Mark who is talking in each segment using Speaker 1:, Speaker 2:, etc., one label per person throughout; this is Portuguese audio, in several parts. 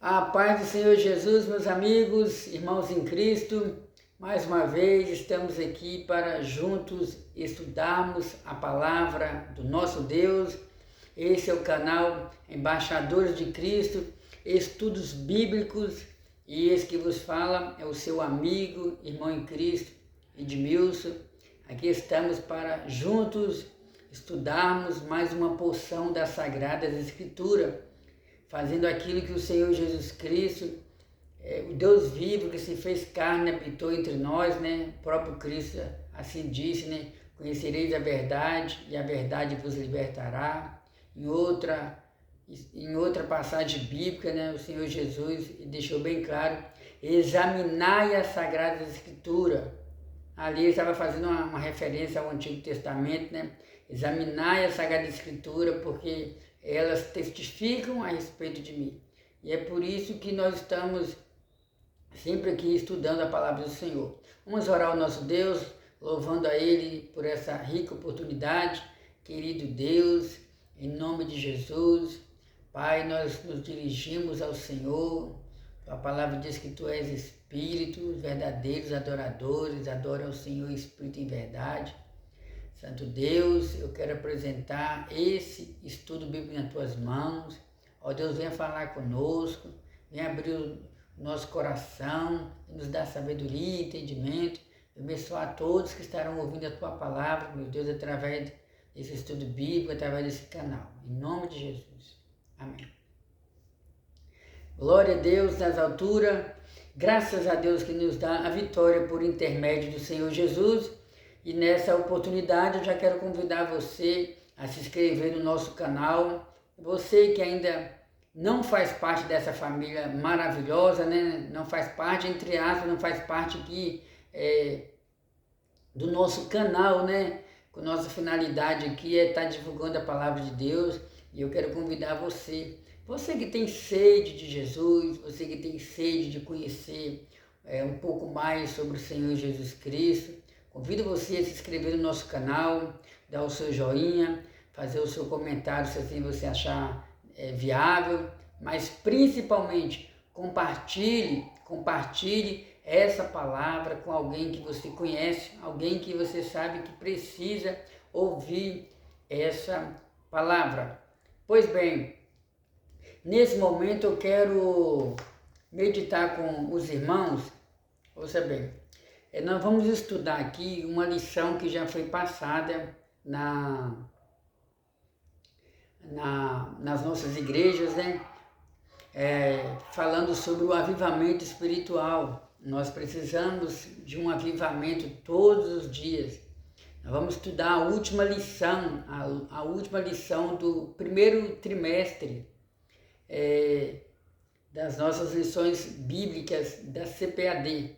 Speaker 1: A paz do Senhor Jesus, meus amigos, irmãos em Cristo, mais uma vez estamos aqui para juntos estudarmos a palavra do nosso Deus. Esse é o canal Embaixadores de Cristo, Estudos Bíblicos, e esse que vos fala é o seu amigo, irmão em Cristo, Edmilson. Aqui estamos para juntos estudarmos mais uma porção das Sagradas Escrituras, fazendo aquilo que o Senhor Jesus Cristo, o Deus vivo que se fez carne, habitou entre nós, né? O próprio Cristo assim disse, né? Conhecereis a verdade e a verdade vos libertará. Em outra passagem bíblica, né? O Senhor Jesus deixou bem claro: examinai as Sagradas Escrituras. Ali ele estava fazendo uma referência ao Antigo Testamento, né? Examinai a Sagrada Escritura, porque elas testificam a respeito de mim. E é por isso que nós estamos sempre aqui estudando a palavra do Senhor. Vamos orar ao nosso Deus, louvando a Ele por essa rica oportunidade. Querido Deus, em nome de Jesus, Pai, nós nos dirigimos ao Senhor. A palavra diz que Tu és Espírito, verdadeiros adoradores, adoram ao Senhor Espírito em verdade. Santo Deus, eu quero apresentar esse estudo bíblico nas Tuas mãos. Ó Deus, venha falar conosco, venha abrir o nosso coração, nos dar sabedoria e entendimento. Abençoar a todos que estarão ouvindo a Tua palavra, meu Deus, através desse estudo bíblico, através desse canal. Em nome de Jesus. Amém. Glória a Deus nas alturas, graças a Deus que nos dá a vitória por intermédio do Senhor Jesus. E nessa oportunidade eu já quero convidar você a se inscrever no nosso canal. Você que ainda não faz parte dessa família maravilhosa, né? Não faz parte, entre aspas, não faz parte aqui do nosso canal, né? Com nossa finalidade aqui é estar divulgando a palavra de Deus. E eu quero convidar você que tem sede de Jesus, você que tem sede de conhecer um pouco mais sobre o Senhor Jesus Cristo, convido você a se inscrever no nosso canal, dar o seu joinha, fazer o seu comentário se assim você achar viável, mas principalmente compartilhe essa palavra com alguém que você conhece, alguém que você sabe que precisa ouvir essa palavra. Pois bem, nesse momento eu quero meditar com os irmãos. Ouça bem, nós vamos estudar aqui uma lição que já foi passada nas nossas igrejas, né? Falando sobre o avivamento espiritual. Nós precisamos de um avivamento todos os dias. Nós vamos estudar a última lição, a última lição do primeiro trimestre das nossas lições bíblicas da CPAD.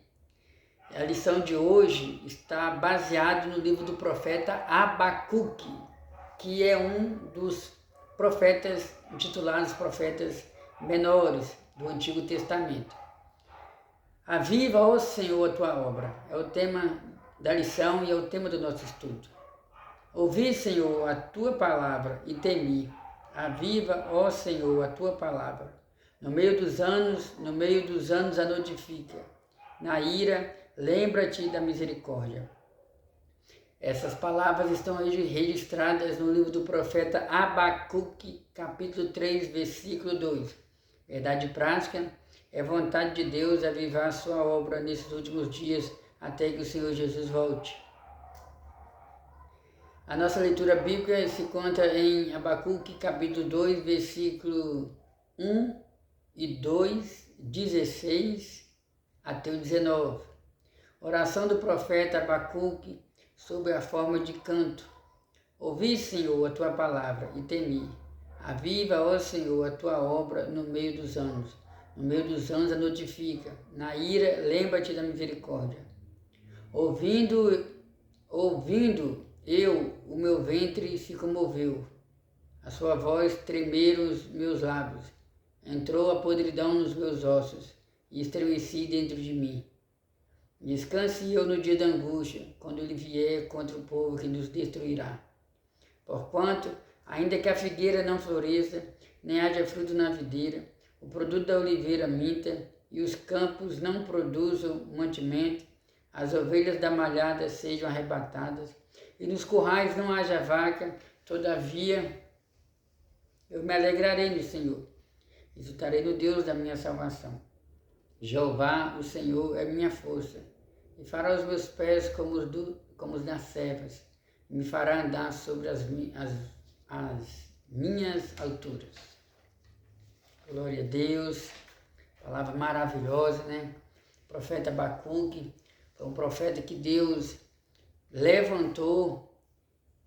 Speaker 1: A lição de hoje está baseada no livro do profeta Abacuque, que é um dos profetas intitulados profetas menores do Antigo Testamento. Aviva, ó Senhor, a tua obra. É o tema da lição e é o tema do nosso estudo. Ouvi, Senhor, a tua palavra e temi. Aviva, ó Senhor, a tua palavra. No meio dos anos a notifica. Na ira, lembra-te da misericórdia. Essas palavras estão registradas no livro do profeta Abacuque, capítulo 3, versículo 2. Verdade prática, é vontade de Deus avivar a sua obra nesses últimos dias, até que o Senhor Jesus volte. A nossa leitura bíblica se encontra em Abacuque, capítulo 2, versículo 1 e 2, 16 até o 19. Oração do profeta Abacuque sob a forma de canto. Ouvi, Senhor, a tua palavra e temi. Aviva, ó Senhor, a tua obra no meio dos anos. No meio dos anos a notifica. Na ira, lembra-te da misericórdia. Ouvindo eu, o meu ventre se comoveu. A sua voz tremeram os meus lábios. Entrou a podridão nos meus ossos e estremeci dentro de mim. Descanse eu no dia da angústia, quando ele vier contra o povo que nos destruirá. Porquanto, ainda que a figueira não floresça, nem haja fruto na videira, o produto da oliveira minta, e os campos não produzam mantimento, as ovelhas da malhada sejam arrebatadas, e nos currais não haja vaca, todavia eu me alegrarei no Senhor, exultarei no Deus da minha salvação. Jeová, o Senhor, é minha força, e fará os meus pés como os das servas, e me fará andar sobre as minhas alturas. Glória a Deus, palavra maravilhosa, né? O profeta Abacuque foi um profeta que Deus levantou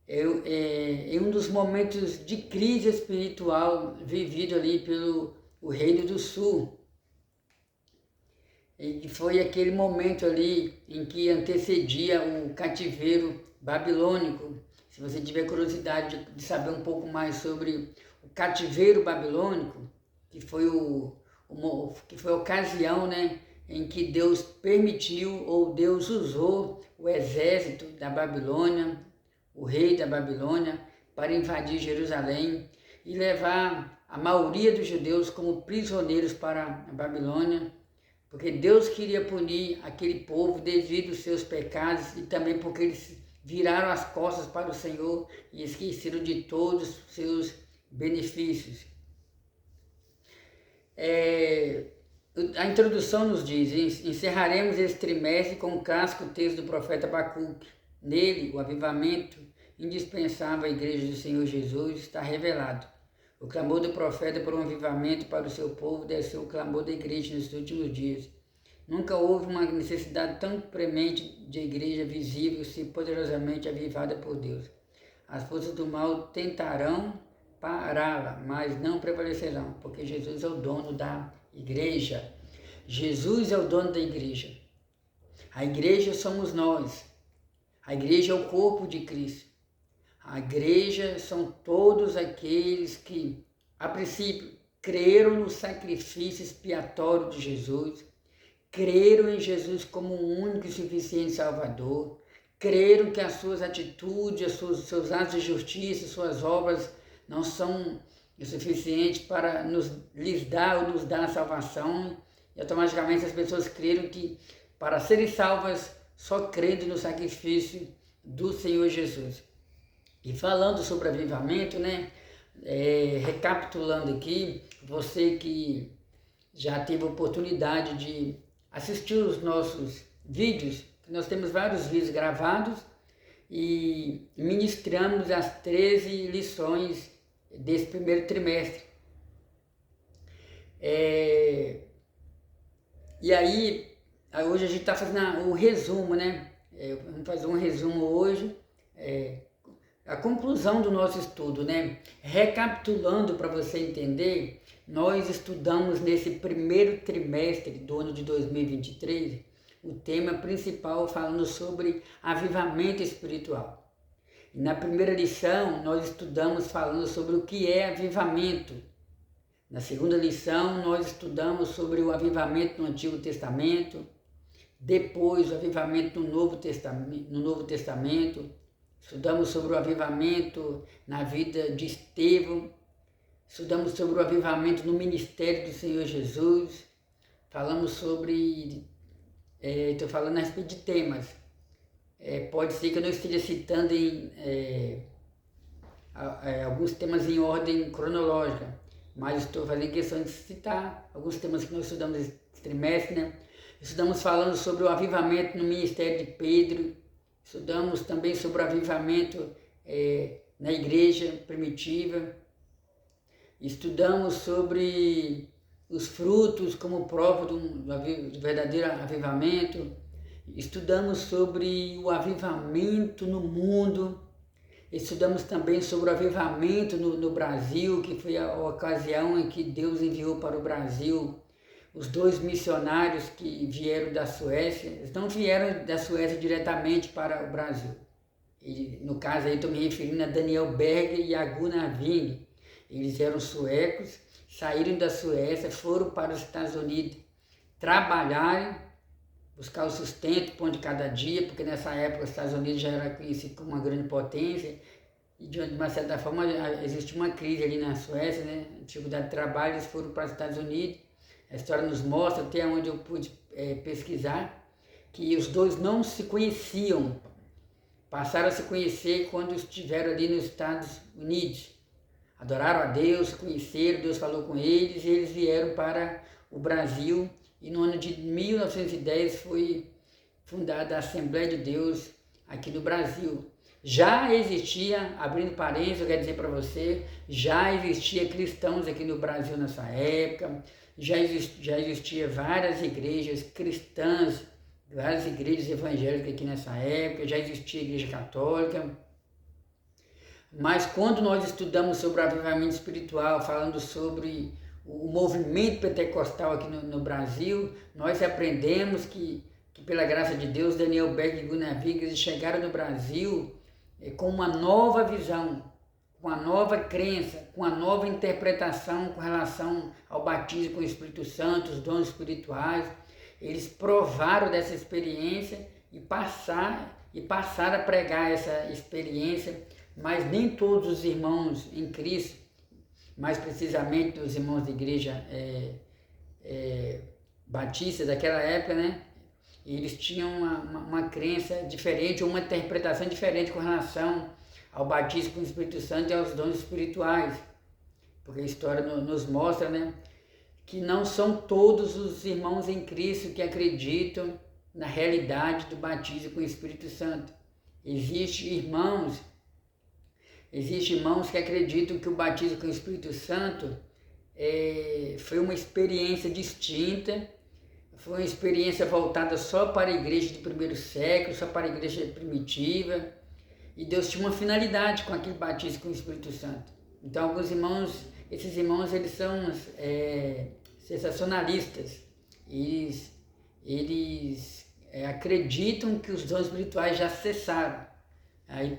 Speaker 1: em um dos momentos de crise espiritual vivido ali pelo Reino do Sul. E foi aquele momento ali em que antecedia o cativeiro babilônico. Se você tiver curiosidade de saber um pouco mais sobre o cativeiro babilônico, que foi a ocasião, né, em que Deus permitiu ou Deus usou o exército da Babilônia, o rei da Babilônia, para invadir Jerusalém e levar a maioria dos judeus como prisioneiros para a Babilônia, porque Deus queria punir aquele povo devido aos seus pecados e também porque eles viraram as costas para o Senhor e esqueceram de todos os seus benefícios. A introdução nos diz: encerraremos esse trimestre com o clássico texto do profeta Abacuque. Nele, o avivamento indispensável à igreja do Senhor Jesus está revelado. O clamor do profeta por um avivamento para o seu povo deve ser o clamor da igreja nesses últimos dias. Nunca houve uma necessidade tão premente de igreja visível ser poderosamente avivada por Deus. As forças do mal tentarão pará-la, mas não prevalecerão, porque Jesus é o dono da igreja. Jesus é o dono da igreja. A igreja somos nós. A igreja é o corpo de Cristo. A igreja são todos aqueles que, a princípio, creram no sacrifício expiatório de Jesus, creram em Jesus como o único e suficiente Salvador, creram que as suas atitudes, seus atos de justiça, suas obras não são o suficiente para lhes dar ou nos dar a salvação, e automaticamente as pessoas creram que para serem salvas só crendo no sacrifício do Senhor Jesus. E falando sobre avivamento, né, recapitulando aqui, você que já teve a oportunidade de assistir os nossos vídeos, nós temos vários vídeos gravados e ministramos as 13 lições desse primeiro trimestre. E aí, hoje a gente está fazendo um resumo, né? Vamos fazer um resumo hoje, a conclusão do nosso estudo, né? Recapitulando para você entender, nós estudamos nesse primeiro trimestre do ano de 2023 o tema principal falando sobre avivamento espiritual. E na primeira lição nós estudamos falando sobre o que é avivamento. Na segunda lição nós estudamos sobre o avivamento no Antigo Testamento, depois o avivamento no Novo Testamento, estudamos sobre o avivamento na vida de Estevão, estudamos sobre o avivamento no ministério do Senhor Jesus, falamos sobre, estou falando a respeito de temas, pode ser que eu não esteja citando alguns temas em ordem cronológica, mas estou fazendo questão de citar alguns temas que nós estudamos esse trimestre, né? Estudamos falando sobre o avivamento no ministério de Pedro, estudamos também sobre o avivamento na igreja primitiva, estudamos sobre os frutos como prova do verdadeiro avivamento, estudamos sobre o avivamento no mundo, estudamos também sobre o avivamento no Brasil, que foi a ocasião em que Deus enviou para o Brasil os 2 missionários que vieram da Suécia. Eles não vieram da Suécia diretamente para o Brasil. E, no caso aí estou me referindo a Daniel Berger e a Gunnar Wing. Eles eram suecos, saíram da Suécia, foram para os Estados Unidos trabalharem, buscar o sustento, pão de cada dia, porque nessa época os Estados Unidos já era conhecido como uma grande potência. e de uma certa forma existe uma crise ali na Suécia, né? Dificuldade de trabalho, eles foram para os Estados Unidos. A história nos mostra, até onde eu pude pesquisar, que os dois não se conheciam, passaram a se conhecer quando estiveram ali nos Estados Unidos. Adoraram a Deus, se conheceram, Deus falou com eles e eles vieram para o Brasil. E no ano de 1910 foi fundada a Assembleia de Deus aqui no Brasil. Já existia, abrindo parênteses, eu quero dizer para você, já existia cristãos aqui no Brasil nessa época, já existia várias igrejas cristãs, várias igrejas evangélicas aqui nessa época, já existia a igreja católica. Mas quando nós estudamos sobre o avivamento espiritual, falando sobre o movimento pentecostal aqui no Brasil, nós aprendemos que pela graça de Deus, Daniel Beck e Gunnar Vigas chegaram no Brasil com uma nova visão, com uma nova crença, com uma nova interpretação com relação ao batismo com o Espírito Santo, os dons espirituais. Eles provaram dessa experiência e passaram a pregar essa experiência, mas nem todos os irmãos em Cristo, mais precisamente os irmãos da igreja batista daquela época, né? Eles tinham uma crença diferente, uma interpretação diferente com relação ao batismo com o Espírito Santo e aos dons espirituais. Porque a história nos mostra, né, que não são todos os irmãos em Cristo que acreditam na realidade do batismo com o Espírito Santo. Existem irmãos que acreditam que o batismo com o Espírito Santo foi uma experiência distinta, foi uma experiência voltada só para a igreja do primeiro século, só para a igreja primitiva, e Deus tinha uma finalidade com aquele batismo com o Espírito Santo. Então alguns irmãos, esses irmãos, eles são sensacionalistas, eles acreditam que os dons espirituais já cessaram. Aí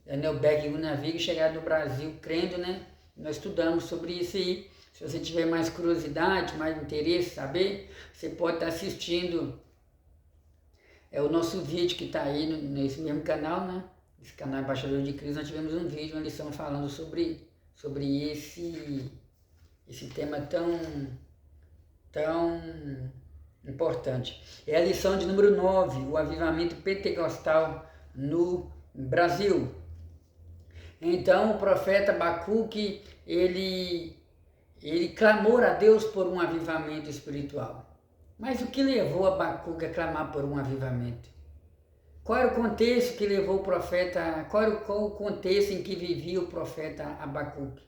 Speaker 1: Daniel Beck e Gunnar Vigas chegaram no Brasil crendo, né? Nós estudamos sobre isso aí. Se você tiver mais curiosidade, mais interesse, saber, você pode estar assistindo o nosso vídeo que está aí nesse mesmo canal, né? Esse canal Embaixador de Cristo, nós tivemos um vídeo, uma lição falando sobre esse tema tão importante. É a lição de número 9, o avivamento pentecostal no Brasil. Então o profeta Abacuque, ele clamou a Deus por um avivamento espiritual. Mas o que levou Abacuque a clamar por um avivamento? Qual era o contexto que levou o profeta, qual o contexto em que vivia o profeta Abacuque?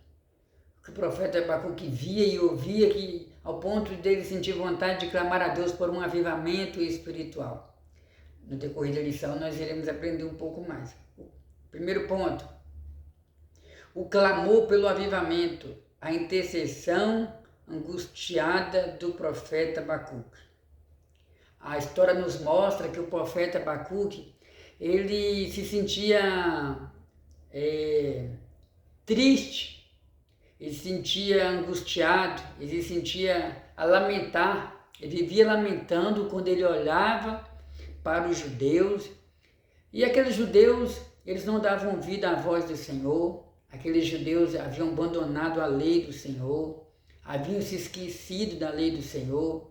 Speaker 1: O que o profeta Abacuque via e ouvia que, ao ponto dele sentir vontade de clamar a Deus por um avivamento espiritual. No decorrer da lição nós iremos aprender um pouco mais. Primeiro ponto, o clamor pelo avivamento, a intercessão angustiada do profeta Abacuque. A história nos mostra que o profeta Abacuque, ele se sentia triste, ele se sentia angustiado, ele se sentia a lamentar, ele vivia lamentando quando ele olhava para os judeus, e aqueles judeus, eles não davam ouvido à voz do Senhor, aqueles judeus haviam abandonado a lei do Senhor, haviam se esquecido da lei do Senhor.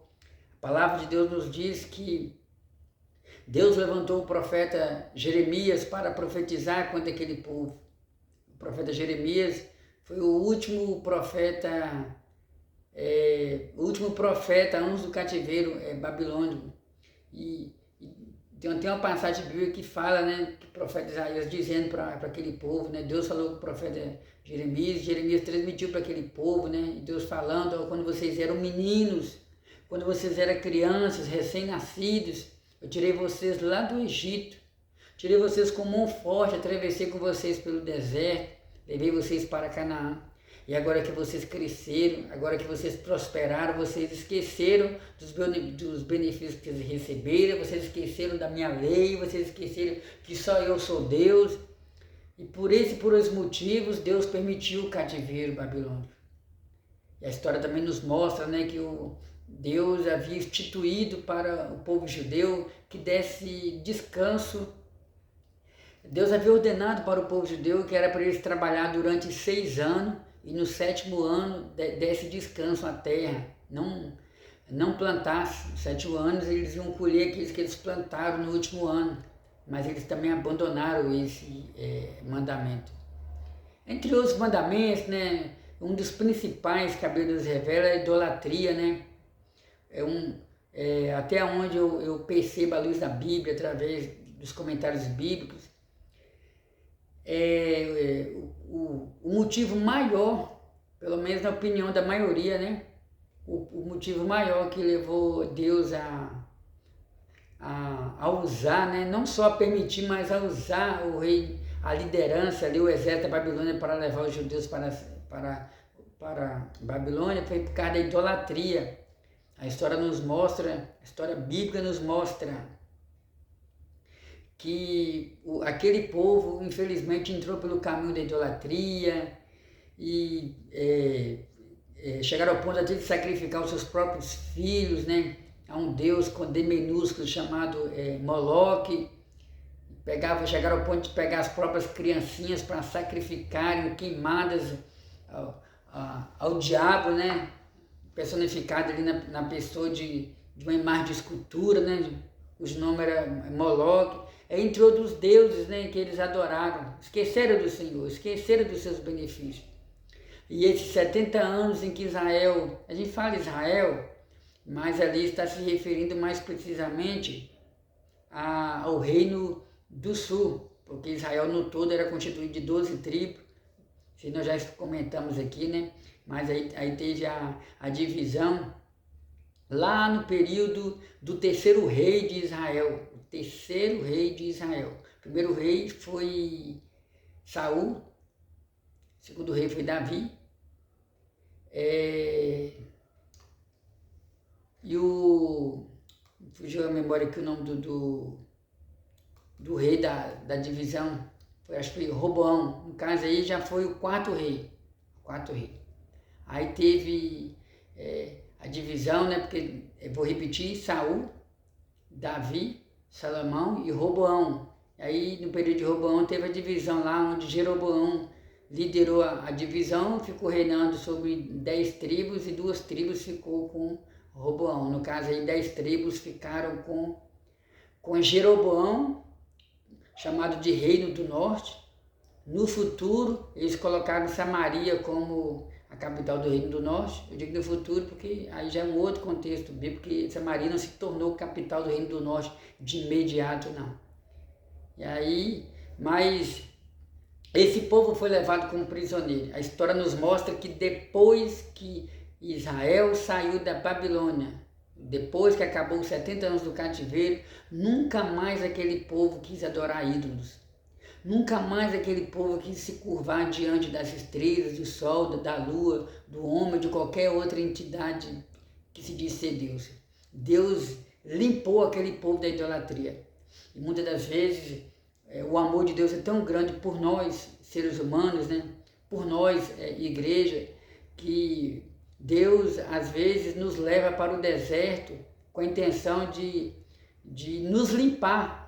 Speaker 1: A palavra de Deus nos diz que Deus levantou o profeta Jeremias para profetizar contra aquele povo. O profeta Jeremias foi o último profeta antes do cativeiro babilônico. E tem uma passagem bíblica que fala, né, que o profeta Isaías dizendo para aquele povo, né, Deus falou com o profeta Jeremias transmitiu para aquele povo, né, e Deus falando, quando vocês eram meninos, quando vocês eram crianças, recém-nascidos, eu tirei vocês lá do Egito, tirei vocês com mão forte, atravessei com vocês pelo deserto, levei vocês para Canaã. E agora que vocês cresceram, agora que vocês prosperaram, vocês esqueceram dos benefícios que vocês receberam, vocês esqueceram da minha lei, vocês esqueceram que só eu sou Deus. E por esses motivos, Deus permitiu o cativeiro babilônico. E a história também nos mostra, né, que Deus havia instituído para o povo judeu que desse descanso Deus havia ordenado para o povo judeu que era para eles trabalhar durante 6 anos e no 7º ano desse descanso à terra, não plantasse. 7 anos eles iam colher aqueles que eles plantaram no último ano, mas eles também abandonaram esse mandamento. Entre outros mandamentos, né, um dos principais que a Bíblia nos revela é a idolatria, né? Até onde eu percebo a luz da Bíblia, através dos comentários bíblicos, o motivo maior, pelo menos na opinião da maioria, né? O motivo maior que levou Deus a usar, né? Não só a permitir, mas a usar o rei, a liderança ali, o exército da Babilônia para levar os judeus para Babilônia, foi por causa da idolatria. A história bíblica nos mostra que aquele povo, infelizmente, entrou pelo caminho da idolatria e chegaram ao ponto até de sacrificar os seus próprios filhos, né, a um deus com D minúsculo chamado Moloque. Chegaram ao ponto de pegar as próprias criancinhas para sacrificarem, queimadas ao diabo, né, personificado ali na pessoa de uma imagem de escultura, né, os nomes eram Moloque, entre outros deuses, né, que eles adoraram, esqueceram do Senhor, esqueceram dos seus benefícios. E esses 70 anos em que Israel, a gente fala Israel, mas ali está se referindo mais precisamente ao reino do sul, porque Israel no todo era constituído de 12 tribos, se nós já comentamos aqui, né? Mas aí teve a divisão lá no período do 3º rei de Israel, o 3º rei de Israel. O primeiro rei foi Saul, o segundo rei foi Davi, fugiu a memória aqui o nome do rei da divisão, acho que foi Roboão. No caso aí já foi o 4º rei. Aí teve a divisão, né? Porque eu vou repetir: Saul, Davi, Salomão e Roboão. Aí no período de Roboão teve a divisão lá, onde Jeroboão liderou a divisão, ficou reinando sobre 10 tribos e 2 tribos ficou com Roboão. No caso aí 10 tribos ficaram com Jeroboão, chamado de Reino do Norte. No futuro, eles colocaram Samaria como a capital do Reino do Norte. Eu digo no futuro porque aí já é um outro contexto bíblico, porque Samaria não se tornou capital do Reino do Norte de imediato, não. E aí, mas esse povo foi levado como prisioneiro. A história nos mostra que depois que Israel saiu da Babilônia, depois que acabou os 70 anos do cativeiro, nunca mais aquele povo quis adorar ídolos. Nunca mais aquele povo quis se curvar diante das estrelas, do sol, da lua, do homem, de qualquer outra entidade que se diz ser Deus. Deus limpou aquele povo da idolatria. E muitas das vezes o amor de Deus é tão grande por nós, seres humanos, né? Por nós, igreja, que Deus às vezes nos leva para o deserto com a intenção de nos limpar,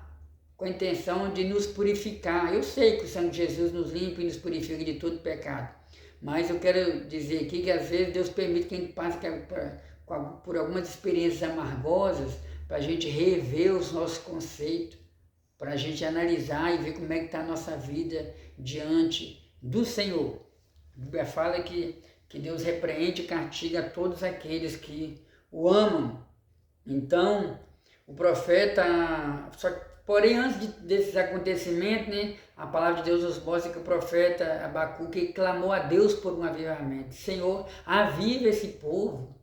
Speaker 1: com a intenção de nos purificar. Eu sei que o sangue de Jesus nos limpa e nos purifica de todo pecado, mas eu quero dizer aqui que às vezes Deus permite que a gente passe por algumas experiências amargosas para a gente rever os nossos conceitos, para a gente analisar e ver como é que está a nossa vida diante do Senhor. A Bíblia fala que Deus repreende e castiga todos aqueles que o amam. Então, o profeta, porém antes desses acontecimentos, né, a palavra de Deus nos mostra que o profeta Abacuque clamou a Deus por um avivamento. Senhor, aviva esse povo.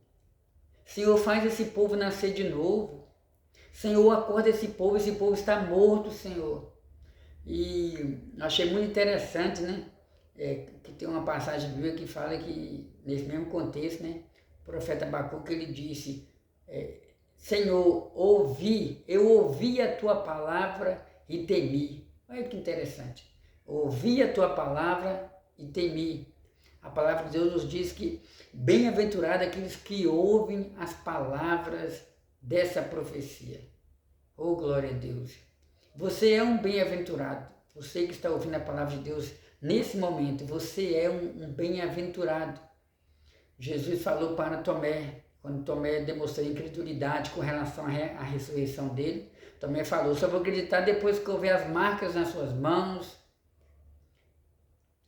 Speaker 1: Senhor, faz esse povo nascer de novo. Senhor, acorda esse povo está morto, Senhor. E achei muito interessante, né? Que tem uma passagem bíblica que fala que, nesse mesmo contexto, né? O profeta Abacuque, ele disse, Senhor, eu ouvi a tua palavra e temi. Olha que interessante. Ouvi a tua palavra e temi. A palavra de Deus nos diz que bem-aventurado aqueles que ouvem as palavras dessa profecia. Oh, glória a Deus! Você é um bem-aventurado. Você que está ouvindo a palavra de Deus nesse momento, você é um bem-aventurado. Jesus falou para Tomé, quando Tomé demonstrou incredulidade com relação à ressurreição dele, Tomé falou: só vou acreditar depois que eu ver as marcas nas suas mãos.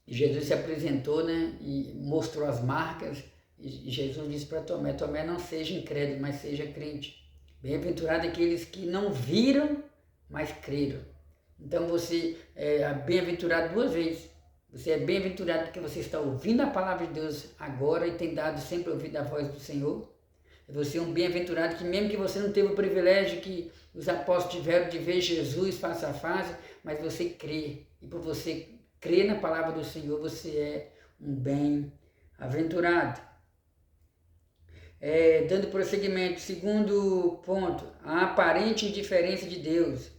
Speaker 1: E Jesus se apresentou, né, e mostrou as marcas, e Jesus disse para Tomé: Tomé, não seja incrédulo, mas seja crente. Bem-aventurado aqueles que não viram, mas creram. Então você é bem-aventurado duas vezes. Você é bem-aventurado porque você está ouvindo a palavra de Deus agora e tem dado sempre ouvido a voz do Senhor. Você é um bem-aventurado que mesmo que você não teve o privilégio que os apóstolos tiveram de ver Jesus face a face, mas você crê. E por você crer na palavra do Senhor, você é um bem-aventurado. Dando prosseguimento, segundo ponto, a aparente indiferença de Deus.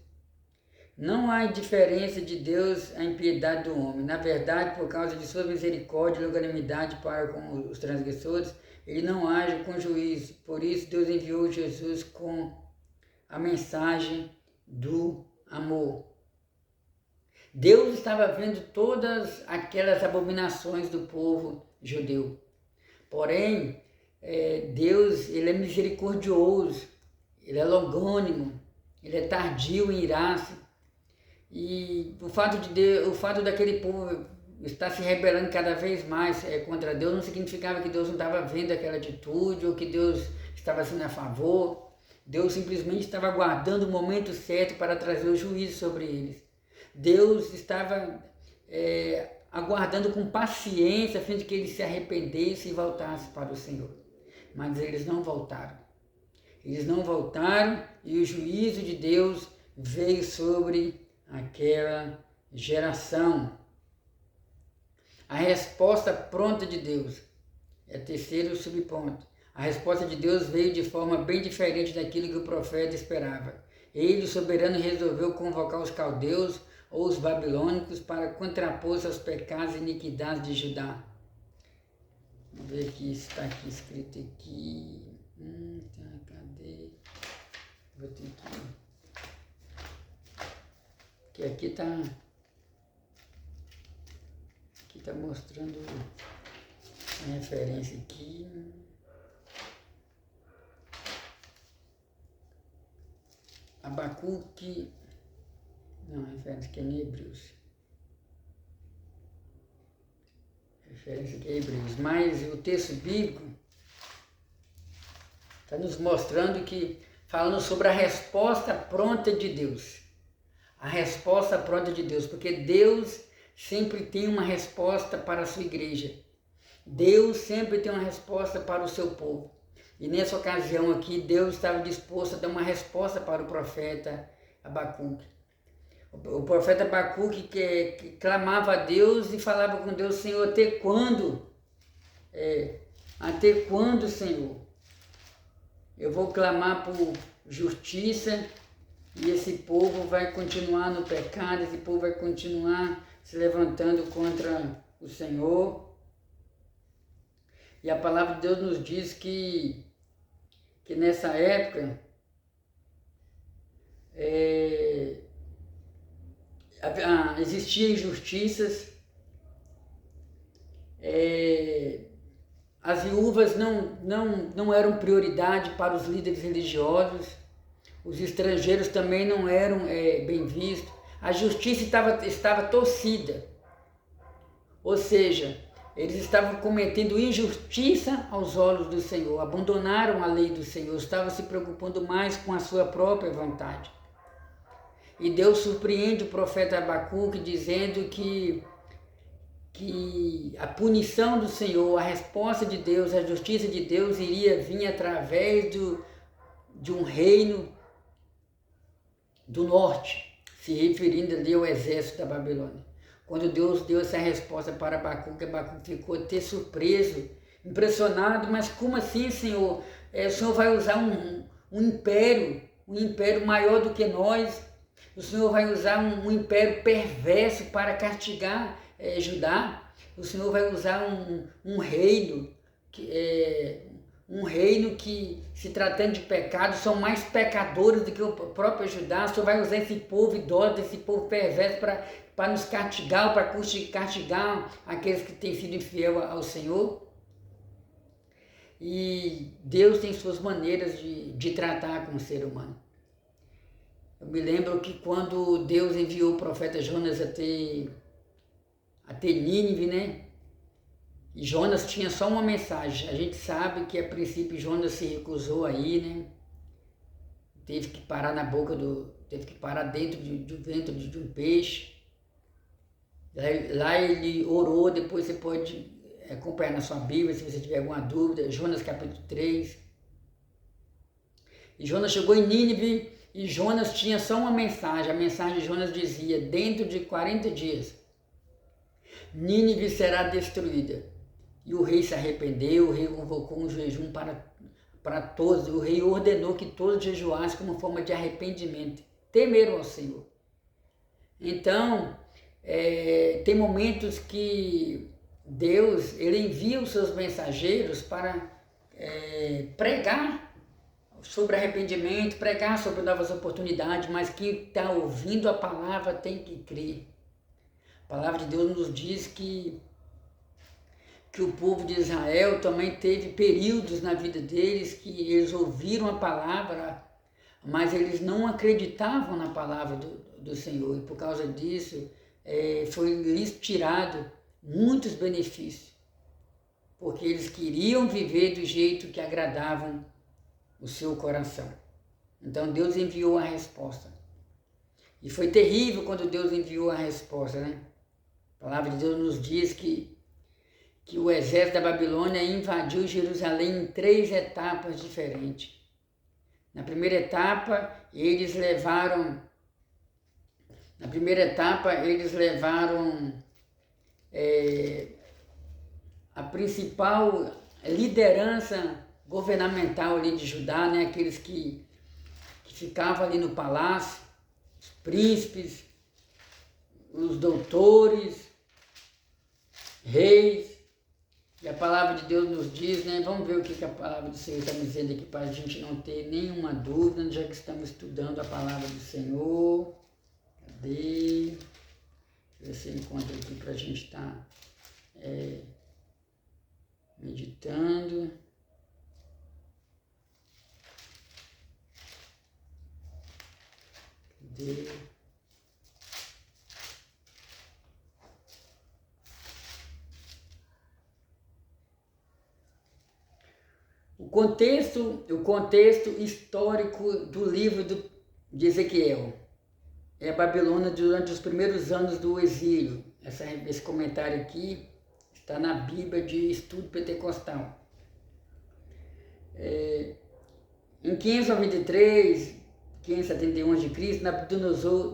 Speaker 1: Não há indiferença de Deus à impiedade do homem. Na verdade, por causa de sua misericórdia e longanimidade para com os transgressores, ele não age com juízo. Por isso, Deus enviou Jesus com a mensagem do amor. Deus estava vendo todas aquelas abominações do povo judeu. Porém, Deus, ele é misericordioso, ele é longânimo, ele é tardio em irar-se. E o fato daquele povo estar se rebelando cada vez mais contra Deus não significava que Deus não estava vendo aquela atitude ou que Deus estava sendo a favor. Deus simplesmente estava aguardando o momento certo para trazer o juízo sobre eles. Deus estava aguardando com paciência a fim de que eles se arrependessem e voltassem para o Senhor. Mas eles não voltaram. Eles não voltaram e o juízo de Deus veio sobre aquela geração. A resposta pronta de Deus é o terceiro subponto. A resposta de Deus veio de forma bem diferente daquilo que o profeta esperava. Ele, o soberano, resolveu convocar os caldeus ou os babilônicos para contrapor aos pecados e iniquidades de Judá. Vamos ver aqui se está aqui escrito aqui. Cadê? Vou ter que aqui está mostrando a referência aqui. Abacuque, não, a referência aqui é em Hebreus. A referência aqui é Hebreus, mas o texto bíblico está nos mostrando que, falando sobre a resposta pronta de Deus. A resposta pronta de Deus, porque Deus sempre tem uma resposta para a sua igreja. Deus sempre tem uma resposta para o seu povo. E nessa ocasião aqui, Deus estava disposto a dar uma resposta para o profeta Abacuque. O profeta Abacuque que clamava a Deus e falava com Deus: Senhor, até quando? Até quando, Senhor? Eu vou clamar por justiça e esse povo vai continuar no pecado, esse povo vai continuar se levantando contra o Senhor. E a palavra de Deus nos diz que nessa época existiam injustiças, as viúvas não eram prioridade para os líderes religiosos, os estrangeiros também não eram bem vistos, a justiça estava torcida, ou seja, eles estavam cometendo injustiça aos olhos do Senhor, abandonaram a lei do Senhor, estavam se preocupando mais com a sua própria vontade. E Deus surpreende o profeta Abacuque dizendo que a punição do Senhor, a resposta de Deus, a justiça de Deus iria vir através de um reino do norte, se referindo ali ao exército da Babilônia. Quando Deus deu essa resposta para Abacuque, Abacuque ficou até surpreso, impressionado, mas como assim, Senhor? O Senhor vai usar um império maior do que nós? O Senhor vai usar um império perverso para castigar Judá? O Senhor vai usar um reino, um reino que, se tratando de pecado, são mais pecadores do que o próprio Judá. O Senhor vai usar esse povo idoso, esse povo perverso para nos castigar, para castigar aqueles que têm sido infiel ao Senhor. E Deus tem suas maneiras de tratar com o ser humano. Eu me lembro que quando Deus enviou o profeta Jonas até Nínive, né? E Jonas tinha só uma mensagem. A gente sabe que a princípio Jonas se recusou aí, né? Teve que parar dentro do ventre de um peixe. Lá ele orou, depois você pode acompanhar na sua Bíblia se você tiver alguma dúvida. Jonas capítulo 3. E Jonas chegou em Nínive e Jonas tinha só uma mensagem. A mensagem de Jonas dizia: dentro de 40 dias, Nínive será destruída. E o rei se arrependeu, o rei convocou um jejum para todos, o rei ordenou que todos jejuassem como forma de arrependimento, temeram ao Senhor. Então, tem momentos que Deus ele envia os seus mensageiros para pregar sobre arrependimento, pregar sobre novas oportunidades, mas quem está ouvindo a palavra tem que crer. A palavra de Deus nos diz que o povo de Israel também teve períodos na vida deles que eles ouviram a palavra, mas eles não acreditavam na palavra do Senhor. E por causa disso, foi lhes tirado muitos benefícios, porque eles queriam viver do jeito que agradavam o seu coração. Então Deus enviou a resposta. E foi terrível quando Deus enviou a resposta, né? A palavra de Deus nos diz que o exército da Babilônia invadiu Jerusalém em 3 etapas diferentes. Na primeira etapa, eles levaram a principal liderança governamental ali de Judá, né? Aqueles que ficavam ali no palácio, os príncipes, os doutores, reis. E a palavra de Deus nos diz, né? Vamos ver o que a palavra do Senhor está dizendo aqui para a gente não ter nenhuma dúvida, já que estamos estudando a palavra do Senhor. Cadê? Deixa eu ver se eu encontro aqui para a gente estar meditando. Cadê? O contexto histórico do livro de Ezequiel é a Babilônia durante os primeiros anos do exílio. Esse comentário aqui está na Bíblia de Estudo Pentecostal. Em 593, 571 a.C.,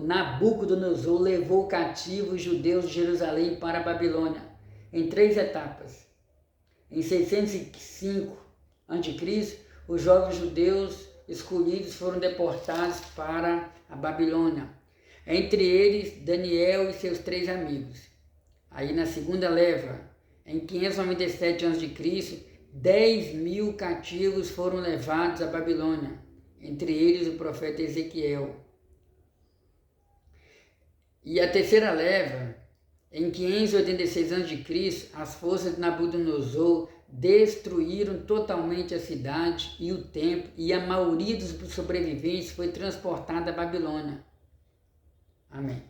Speaker 1: Nabucodonosor levou cativo os judeus de Jerusalém para a Babilônia, em 3 etapas. Em 605 a.C., os jovens judeus escolhidos foram deportados para a Babilônia, entre eles Daniel e seus 3 amigos. Aí na segunda leva, em 597 a.C., 10.000 cativos foram levados à Babilônia, entre eles o profeta Ezequiel. E a terceira leva, em 586 a.C., as forças de Nabucodonosor destruíram totalmente a cidade e o templo, e a maioria dos sobreviventes foi transportada à Babilônia. Amém.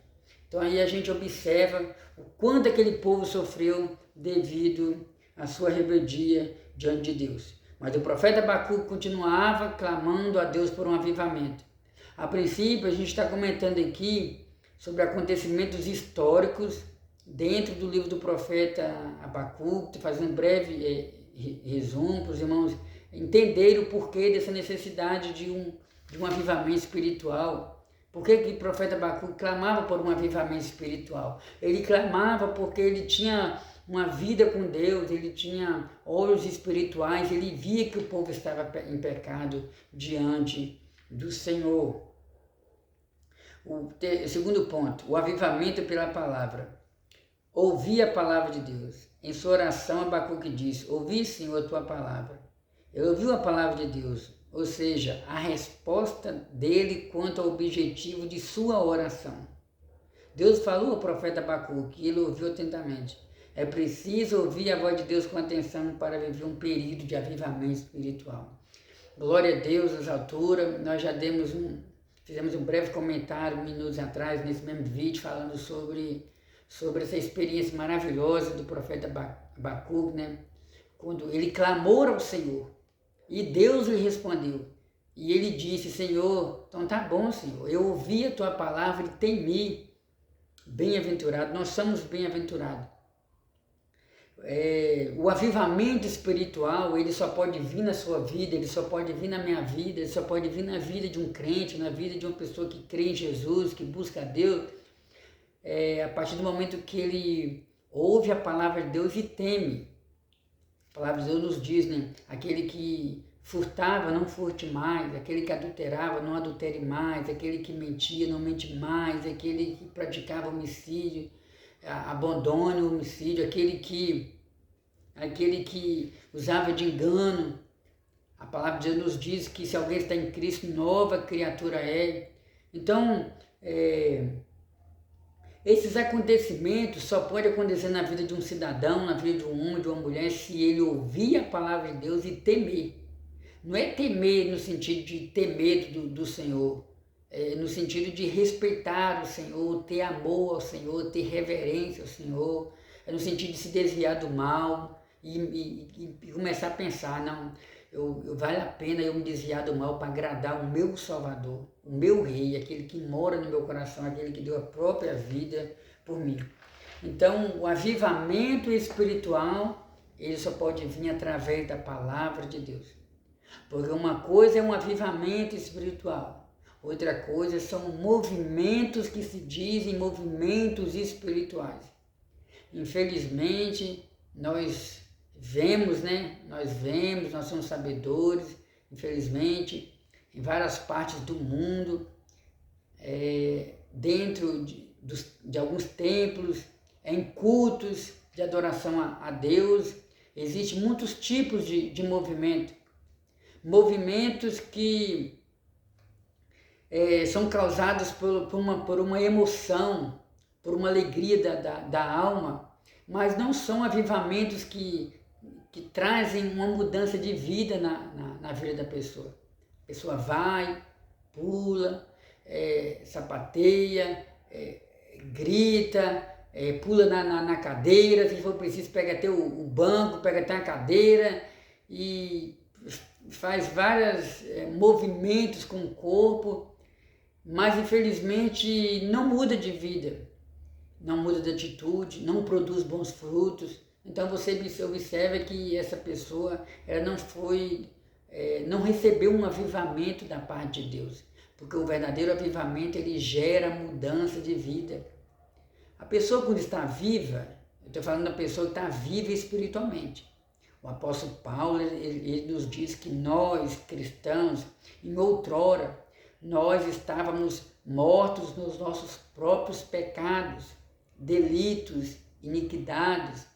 Speaker 1: Então aí a gente observa o quanto aquele povo sofreu devido à sua rebeldia diante de Deus. Mas o profeta Abacuque continuava clamando a Deus por um avivamento. A princípio, a gente está comentando aqui sobre acontecimentos históricos dentro do livro do profeta Abacuque, fazendo um breve resumo para os irmãos entenderem o porquê dessa necessidade de um avivamento espiritual. Por que o profeta Abacuque clamava por um avivamento espiritual? Ele clamava porque ele tinha uma vida com Deus, ele tinha olhos espirituais, ele via que o povo estava em pecado diante do Senhor. O segundo ponto, o avivamento pela palavra. Ouvi a palavra de Deus. Em sua oração, Abacuque diz: ouvi, Senhor, a tua palavra. Ele ouviu a palavra de Deus, ou seja, a resposta dele quanto ao objetivo de sua oração. Deus falou ao profeta Abacuque, ele ouviu atentamente. É preciso ouvir a voz de Deus com atenção para viver um período de avivamento espiritual. Glória a Deus nas alturas. Nós já fizemos um breve comentário minutos atrás nesse mesmo vídeo falando sobre essa experiência maravilhosa do profeta Abacuque, né? Quando ele clamou ao Senhor e Deus lhe respondeu. E ele disse: Senhor, então tá bom, Senhor, eu ouvi a tua palavra e temi. Bem-aventurado, nós somos bem-aventurados. O avivamento espiritual, ele só pode vir na sua vida, ele só pode vir na minha vida, ele só pode vir na vida de um crente, na vida de uma pessoa que crê em Jesus, que busca a Deus, a partir do momento que ele ouve a palavra de Deus e teme. A palavra de Deus nos diz, né? Aquele que furtava, não furte mais, aquele que adulterava, não adultere mais, aquele que mentia, não mente mais, aquele que praticava homicídio, abandone o homicídio, aquele que usava de engano. A palavra de Deus nos diz que se alguém está em Cristo, nova criatura é. Então, esses acontecimentos só podem acontecer na vida de um cidadão, na vida de um homem, de uma mulher, se ele ouvir a palavra de Deus e temer. Não é temer no sentido de ter medo do Senhor, no sentido de respeitar o Senhor, ter amor ao Senhor, ter reverência ao Senhor, no sentido de se desviar do mal e começar a pensar, não, vale a pena eu me desviar do mal para agradar o meu Salvador, o meu Rei, aquele que mora no meu coração, aquele que deu a própria vida por mim. Então, o avivamento espiritual, ele só pode vir através da palavra de Deus. Porque uma coisa é um avivamento espiritual, outra coisa são movimentos que se dizem movimentos espirituais. Infelizmente, nós vemos, nós somos sabedores, infelizmente, em várias partes do mundo, dentro de alguns templos, em cultos de adoração a Deus, existem muitos tipos de movimento. Movimentos que são causados por uma emoção, por uma alegria da alma, mas não são avivamentos que trazem uma mudança de vida na vida da pessoa. A pessoa vai, pula, sapateia, grita, pula na cadeira, se for preciso pega até o banco, pega até a cadeira e faz vários movimentos com o corpo, mas infelizmente não muda de vida, não muda de atitude, não produz bons frutos. Então você observa que essa pessoa ela não recebeu um avivamento da parte de Deus, porque o verdadeiro avivamento ele gera mudança de vida. A pessoa quando está viva, eu estou falando da pessoa que está viva espiritualmente. O apóstolo Paulo, ele nos diz que nós, cristãos, em outrora, nós estávamos mortos nos nossos próprios pecados, delitos, iniquidades.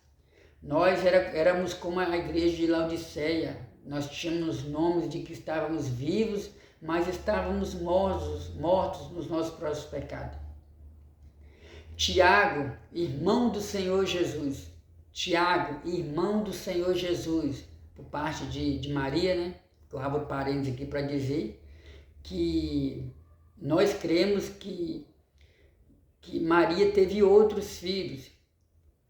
Speaker 1: Nós éramos como a igreja de Laodiceia, nós tínhamos nomes de que estávamos vivos, mas estávamos mortos nos nossos próprios pecados. Tiago, irmão do Senhor Jesus, Tiago, irmão do Senhor Jesus, por parte de Maria, né? Eu abro parênteses aqui para dizer que nós cremos que Maria teve outros filhos.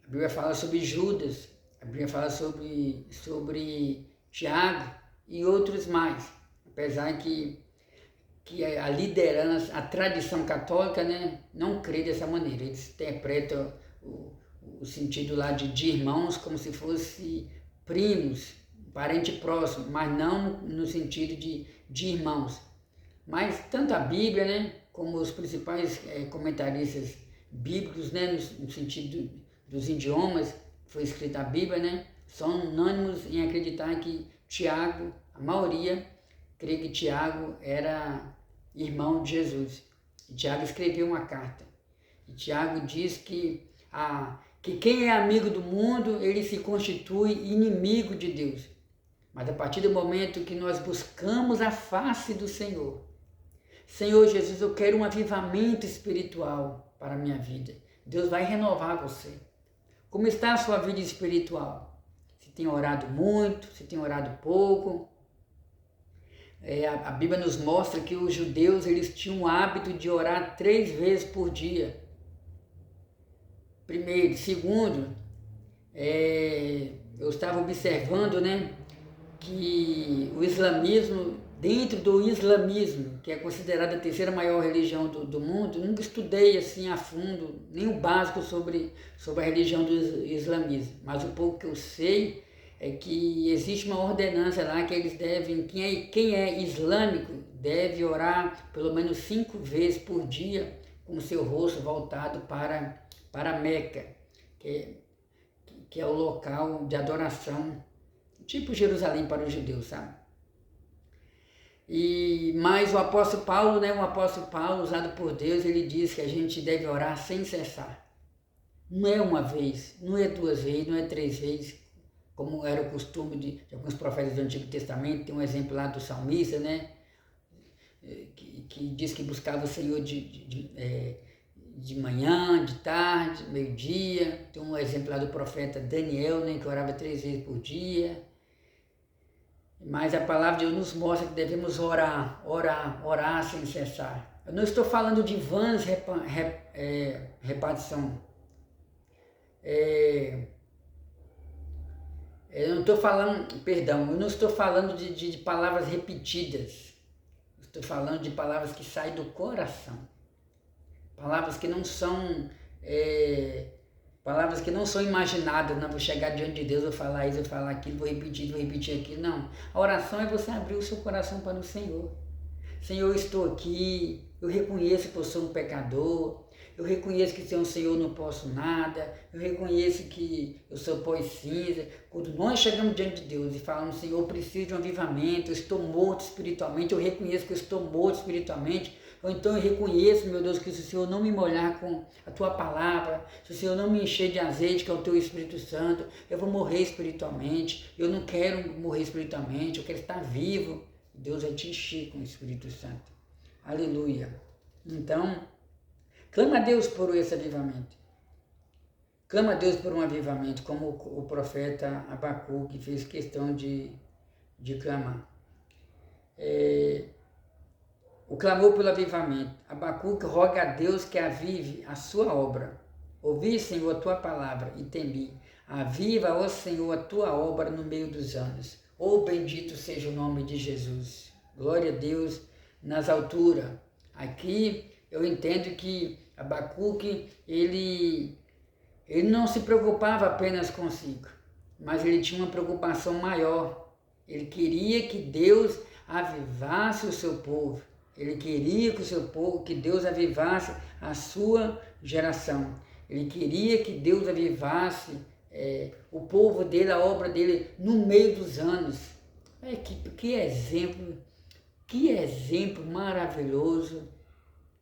Speaker 1: A Bíblia fala sobre Judas, a Bíblia fala sobre Tiago e outros mais. Apesar que a liderança, a tradição católica, né, não crê dessa maneira. Eles interpretam o sentido lá de irmãos como se fosse primos, parente próximo, mas não no sentido de irmãos. Mas tanto a Bíblia, né, como os principais comentaristas bíblicos, né, no sentido dos idiomas que foi escrita a Bíblia, né, são unânimes em acreditar que Tiago, a maioria, crê que Tiago era irmão de Jesus. E Tiago escreveu uma carta. E Tiago diz que quem é amigo do mundo, ele se constitui inimigo de Deus. Mas a partir do momento que nós buscamos a face do Senhor, Senhor Jesus, eu quero um avivamento espiritual para a minha vida. Deus vai renovar você. Como está a sua vida espiritual? Você tem orado muito? Você tem orado pouco? A Bíblia nos mostra que os judeus eles tinham o hábito de orar 3 vezes por dia. Primeiro. Segundo, eu estava observando, né, que o islamismo, dentro do islamismo, que é considerada a 3ª maior religião do mundo, nunca estudei assim a fundo, nem o básico sobre a religião do islamismo, mas o pouco que eu sei é que existe uma ordenança lá que eles devem, quem é islâmico deve orar pelo menos 5 vezes por dia com o seu rosto voltado para Meca, que é o local de adoração, tipo Jerusalém para os judeus, sabe? Mas o apóstolo Paulo, usado por Deus, ele diz que a gente deve orar sem cessar. Não é uma vez, não é 2 vezes, não é 3 vezes, como era o costume de alguns profetas do Antigo Testamento. Tem um exemplo lá do salmista, né? Que diz que buscava o Senhor de manhã, de tarde, meio-dia. Tem um exemplo lá do profeta Daniel, né, que orava 3 vezes por dia. Mas a palavra de Deus nos mostra que devemos orar sem cessar. Eu não estou falando de vãs repetição. Eu não estou falando de palavras repetidas. Estou falando de palavras que saem do coração. Palavras que não são imaginadas. Não vou chegar diante de Deus, vou falar isso, vou falar aquilo, vou repetir aquilo. Não. A oração é você abrir o seu coração para o Senhor. Senhor, eu estou aqui, eu reconheço que eu sou um pecador, eu reconheço que sem o Senhor eu não posso nada, eu reconheço que eu sou pó e cinza. Quando nós chegamos diante de Deus e falamos, Senhor, eu preciso de um avivamento, eu estou morto espiritualmente, eu reconheço que eu estou morto espiritualmente, ou então eu reconheço, meu Deus, que se o Senhor não me molhar com a Tua palavra, se o Senhor não me encher de azeite, que é o Teu Espírito Santo, eu vou morrer espiritualmente. Eu não quero morrer espiritualmente, eu quero estar vivo. Deus vai te encher com o Espírito Santo. Aleluia. Então, clama a Deus por esse avivamento. Clama a Deus por um avivamento, como o profeta Abacuque fez questão de clamar. O clamor pelo avivamento. Abacuque roga a Deus que avive a sua obra. Ouvi, Senhor, a tua palavra e temi. Aviva, ó Senhor, a tua obra no meio dos anos. Oh, bendito seja o nome de Jesus. Glória a Deus nas alturas. Aqui eu entendo que Abacuque, ele não se preocupava apenas consigo, mas ele tinha uma preocupação maior. Ele queria que Deus avivasse o seu povo. Ele queria que Deus avivasse a sua geração. Ele queria que Deus avivasse o povo dele, a obra dele, no meio dos anos. Que exemplo maravilhoso,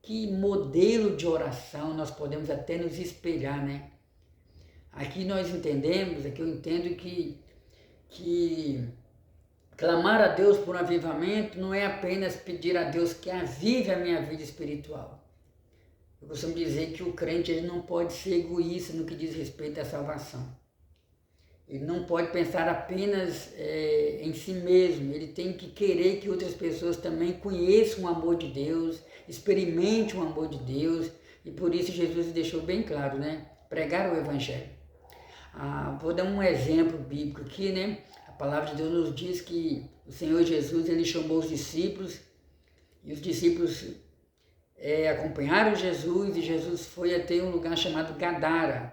Speaker 1: que modelo de oração nós podemos até nos espelhar, né? Aqui nós entendemos, aqui eu entendo que clamar a Deus por um avivamento não é apenas pedir a Deus que avive a minha vida espiritual. Eu costumo dizer que o crente ele não pode ser egoísta no que diz respeito à salvação. Ele não pode pensar apenas em si mesmo, ele tem que querer que outras pessoas também conheçam o amor de Deus, experimentem o amor de Deus, e por isso Jesus deixou bem claro, né? Pregar o Evangelho. Vou dar um exemplo bíblico aqui, né? A palavra de Deus nos diz que o Senhor Jesus, ele chamou os discípulos, e os discípulos acompanharam Jesus, e Jesus foi até um lugar chamado Gadara.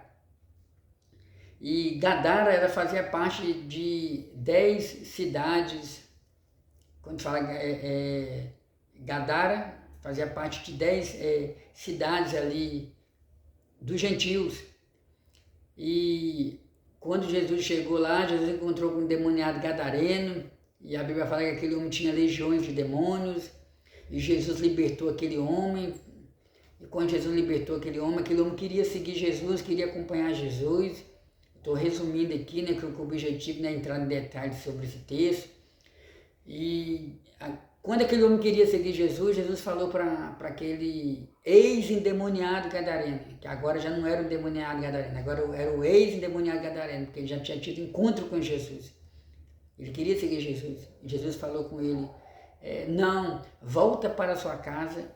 Speaker 1: E Gadara fazia parte de 10 cidades. Quando fala Gadara, fazia parte de 10 cidades ali dos gentios. E quando Jesus chegou lá, Jesus encontrou com um demoniado gadareno, e a Bíblia fala que aquele homem tinha legiões de demônios, e Jesus libertou aquele homem. E quando Jesus libertou aquele homem queria seguir Jesus, queria acompanhar Jesus. Estou resumindo aqui, né, que o objetivo não é entrar em detalhes sobre esse texto. Quando aquele homem queria seguir Jesus, Jesus falou para aquele ex-endemoniado gadareno, que agora já não era o endemoniado gadareno, agora era o ex-endemoniado gadareno, porque ele já tinha tido encontro com Jesus. Ele queria seguir Jesus. E Jesus falou com ele, não, volta para a sua casa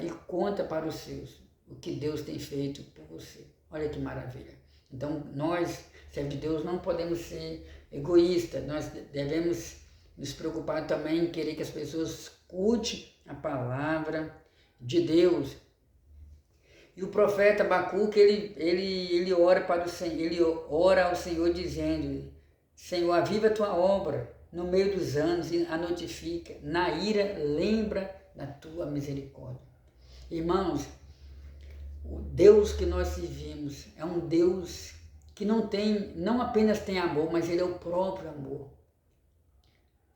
Speaker 1: e conta para os seus o que Deus tem feito por você. Olha que maravilha. Então, nós, servos de Deus, não podemos ser egoístas, nós devemos nos preocupar também em querer que as pessoas escutem a palavra de Deus. E o profeta Abacuque, ele ora para o Senhor, ele ora ao Senhor dizendo, Senhor, aviva a tua obra no meio dos anos e a notifica, na ira lembra da tua misericórdia. Irmãos, o Deus que nós servimos é um Deus que não apenas tem amor, mas Ele é o próprio amor.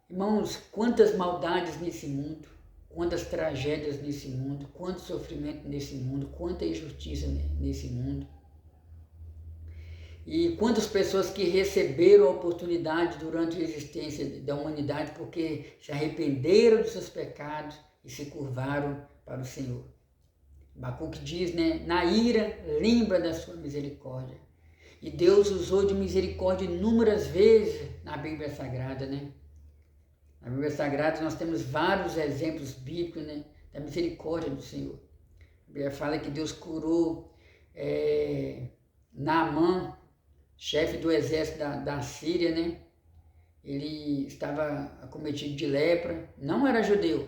Speaker 1: Irmãos, quantas maldades nesse mundo, quantas tragédias nesse mundo, quanto sofrimento nesse mundo, quanta injustiça nesse mundo. E quantas pessoas que receberam a oportunidade durante a existência da humanidade porque se arrependeram dos seus pecados e se curvaram para o Senhor. Abacuque diz, né, na ira lembra da sua misericórdia. E Deus usou de misericórdia inúmeras vezes na Bíblia Sagrada, né? Na Bíblia Sagrada nós temos vários exemplos bíblicos, né, da misericórdia do Senhor. A Bíblia fala que Deus curou Naamã, chefe do exército da Síria, né? Ele estava acometido de lepra, não era judeu,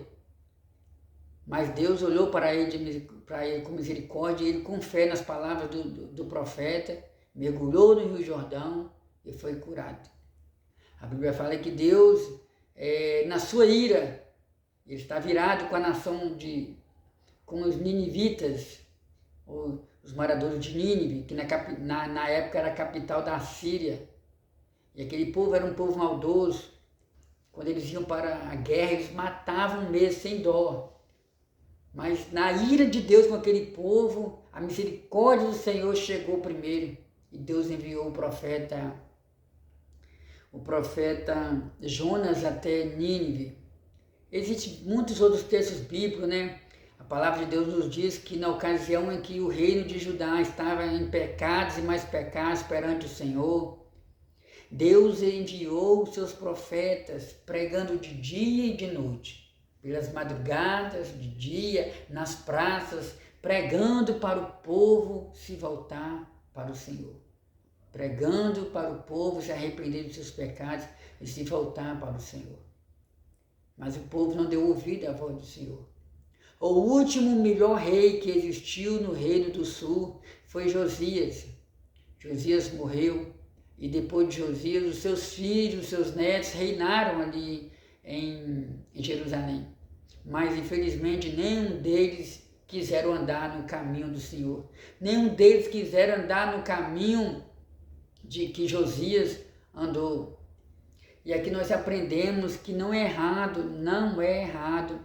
Speaker 1: mas Deus olhou para ele com misericórdia e ele, com fé nas palavras do profeta, mergulhou no Rio Jordão e foi curado. A Bíblia fala que Deus, na sua ira, ele está virado com a nação com os ninivitas, os moradores de Nínive, que na época era a capital da Síria. E aquele povo era um povo maldoso. Quando eles iam para a guerra, eles matavam mesmo, sem dó. Mas na ira de Deus com aquele povo, a misericórdia do Senhor chegou primeiro. E Deus enviou o profeta Jonas até Nínive. Existem muitos outros textos bíblicos, né? A palavra de Deus nos diz que na ocasião em que o reino de Judá estava em pecados e mais pecados perante o Senhor, Deus enviou os seus profetas pregando de dia e de noite, pelas madrugadas, de dia, nas praças, pregando para o povo se voltar para o Senhor. Pregando para o povo se arrepender dos seus pecados e se voltar para o Senhor. Mas o povo não deu ouvido à voz do Senhor. O último melhor rei que existiu no reino do sul foi Josias. Josias morreu e depois de Josias os seus filhos, os seus netos reinaram ali em Jerusalém. Mas infelizmente nenhum deles quiseram andar no caminho do Senhor. Nenhum deles quiseram andar no caminho de que Josias andou. E aqui nós aprendemos que não é errado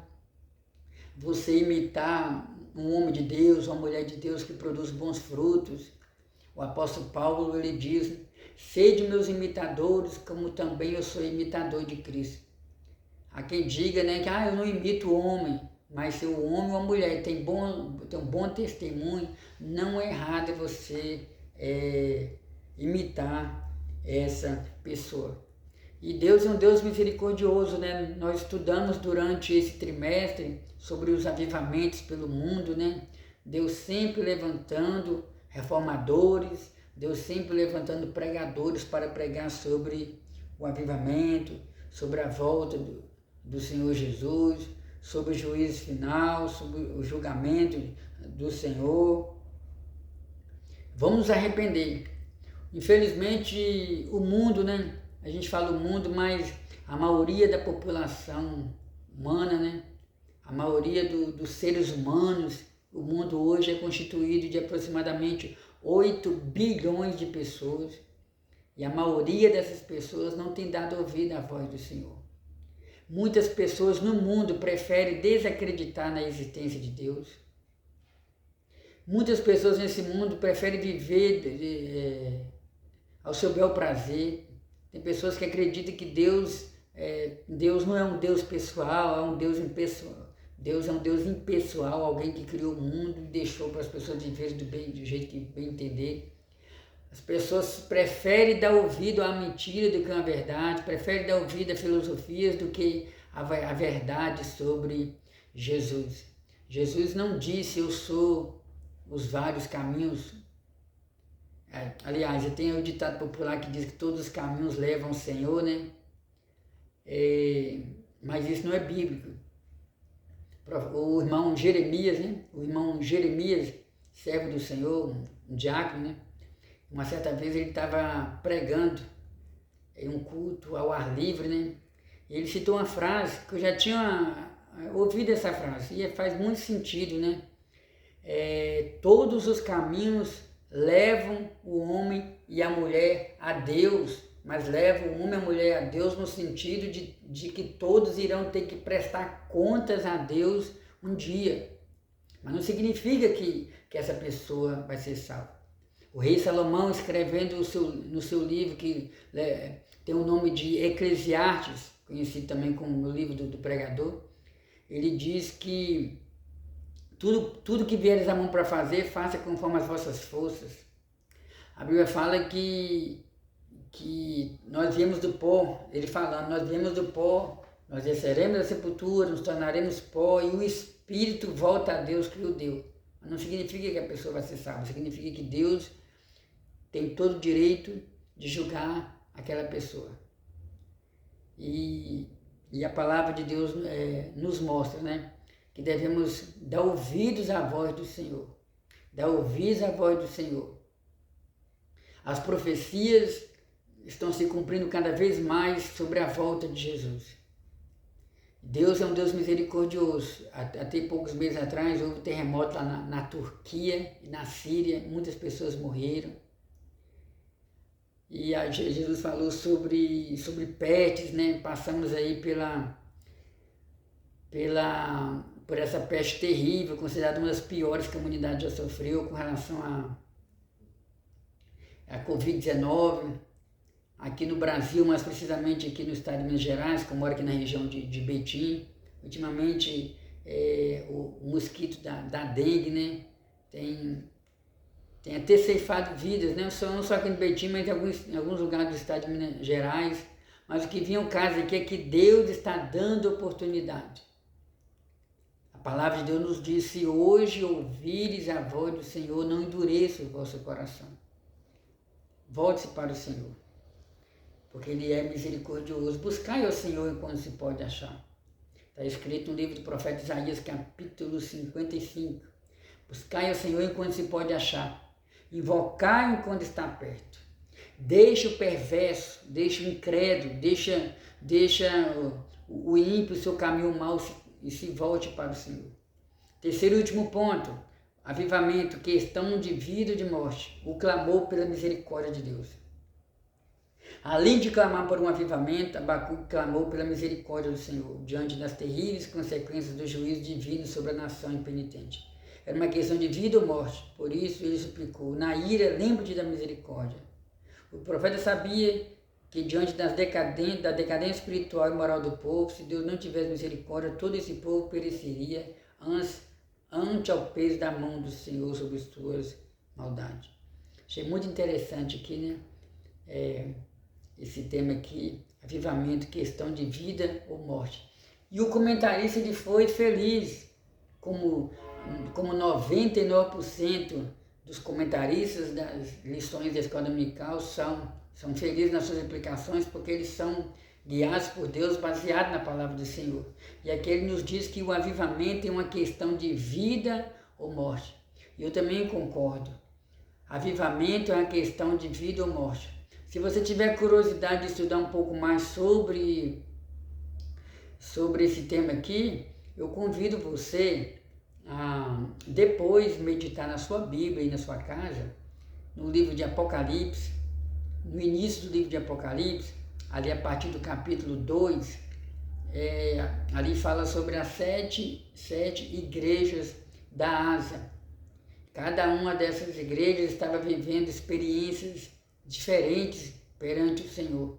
Speaker 1: você imitar um homem de Deus, uma mulher de Deus que produz bons frutos. O apóstolo Paulo, ele diz, sede meus imitadores, como também eu sou imitador de Cristo. Há quem diga, né, que eu não imito o homem, mas se o homem ou a mulher tem um bom testemunho, não é errado você imitar essa pessoa. E Deus é um Deus misericordioso, né? Nós estudamos durante esse trimestre sobre os avivamentos pelo mundo, né? Deus sempre levantando reformadores, Deus sempre levantando pregadores para pregar sobre o avivamento, sobre a volta do Senhor Jesus, sobre o juízo final, sobre o julgamento do Senhor. Vamos nos arrepender. Infelizmente, o mundo, né? A gente fala o mundo, mas a maioria da população humana, né? A maioria dos seres humanos, o mundo hoje é constituído de aproximadamente 8 bilhões de pessoas. E a maioria dessas pessoas não tem dado ouvido à voz do Senhor. Muitas pessoas no mundo preferem desacreditar na existência de Deus. Muitas pessoas nesse mundo preferem viver ao seu bel prazer. Tem pessoas que acreditam que Deus não é um Deus pessoal, é um Deus impessoal. Deus é um Deus impessoal, alguém que criou o mundo e deixou para as pessoas viverem do jeito que bem entender. As pessoas preferem dar ouvido à mentira do que à verdade, preferem dar ouvido a filosofias do que a verdade sobre Jesus. Jesus não disse, eu sou os vários caminhos. Aliás, tem o ditado popular que diz que todos os caminhos levam ao Senhor, né? Mas isso não é bíblico. O irmão Jeremias, né? O irmão Jeremias, servo do Senhor, um diácono, né? Uma certa vez ele estava pregando em um culto ao ar livre, né? E ele citou uma frase que eu já tinha ouvido essa frase, e faz muito sentido, né? Todos os caminhos levam o homem e a mulher a Deus, mas levam o homem e a mulher a Deus no sentido de que todos irão ter que prestar contas a Deus um dia. Mas não significa que essa pessoa vai ser salva. O rei Salomão, escrevendo no seu livro, que tem o nome de Eclesiastes, conhecido também como o livro do pregador, ele diz que tudo que vieres a mão para fazer, faça conforme as vossas forças. A Bíblia fala que nós viemos do pó, ele falando, nós viemos do pó, nós desceremos da sepultura, nos tornaremos pó, e o Espírito volta a Deus que o deu. Mas não significa que a pessoa vai ser salva, significa que Deus tem todo o direito de julgar aquela pessoa. E a palavra de Deus nos mostra, né, que devemos dar ouvidos à voz do Senhor. Dar ouvidos à voz do Senhor. As profecias estão se cumprindo cada vez mais sobre a volta de Jesus. Deus é um Deus misericordioso. Até poucos meses atrás houve um terremoto lá na Turquia e na Síria, muitas pessoas morreram. E Jesus falou sobre pestes, né? Passamos aí por essa peste terrível, considerada uma das piores que a humanidade já sofreu com relação a Covid-19. Aqui no Brasil, mais precisamente aqui no estado de Minas Gerais, que eu moro aqui na região de Betim, ultimamente o mosquito da dengue, né, tem até ceifado vidas, né, não só aqui no Betim, mas em alguns lugares do estado de Minas Gerais. Mas o que vinha o caso aqui é que Deus está dando oportunidade. A palavra de Deus nos diz, se hoje ouvires a voz do Senhor, não endureça o vosso coração. Volte-se para o Senhor, porque Ele é misericordioso. Buscai ao Senhor enquanto se pode achar. Está escrito no livro do profeta Isaías, capítulo 55. Buscai ao Senhor enquanto se pode achar. Invocai enquanto está perto. Deixa o perverso, deixa o incrédulo, deixa o ímpio, o seu caminho mau e se volte para o Senhor. Terceiro e último ponto, avivamento, questão de vida e de morte, o clamor pela misericórdia de Deus. Além de clamar por um avivamento, Abacuque clamou pela misericórdia do Senhor, diante das terríveis consequências do juízo divino sobre a nação impenitente. Era uma questão de vida ou morte, por isso ele suplicou, na ira, lembre-te da misericórdia. O profeta sabia que diante da decadência espiritual e moral do povo, se Deus não tivesse misericórdia, todo esse povo pereceria ante ao peso da mão do Senhor sobre as suas maldades. Achei muito interessante aqui, né? Esse tema aqui, avivamento, questão de vida ou morte. E o comentarista ele foi feliz, como 99% dos comentaristas das lições da escola dominical são felizes nas suas aplicações, porque eles são guiados por Deus, baseados na palavra do Senhor. E aqui ele nos diz que o avivamento é uma questão de vida ou morte. E eu também concordo. Avivamento é uma questão de vida ou morte. Se você tiver curiosidade de estudar um pouco mais sobre esse tema aqui, eu convido você a depois meditar na sua Bíblia e na sua casa, no livro de Apocalipse, no início do livro de Apocalipse, ali a partir do capítulo 2, ali fala sobre as sete igrejas da Ásia. Cada uma dessas igrejas estava vivendo experiências diferentes perante o Senhor.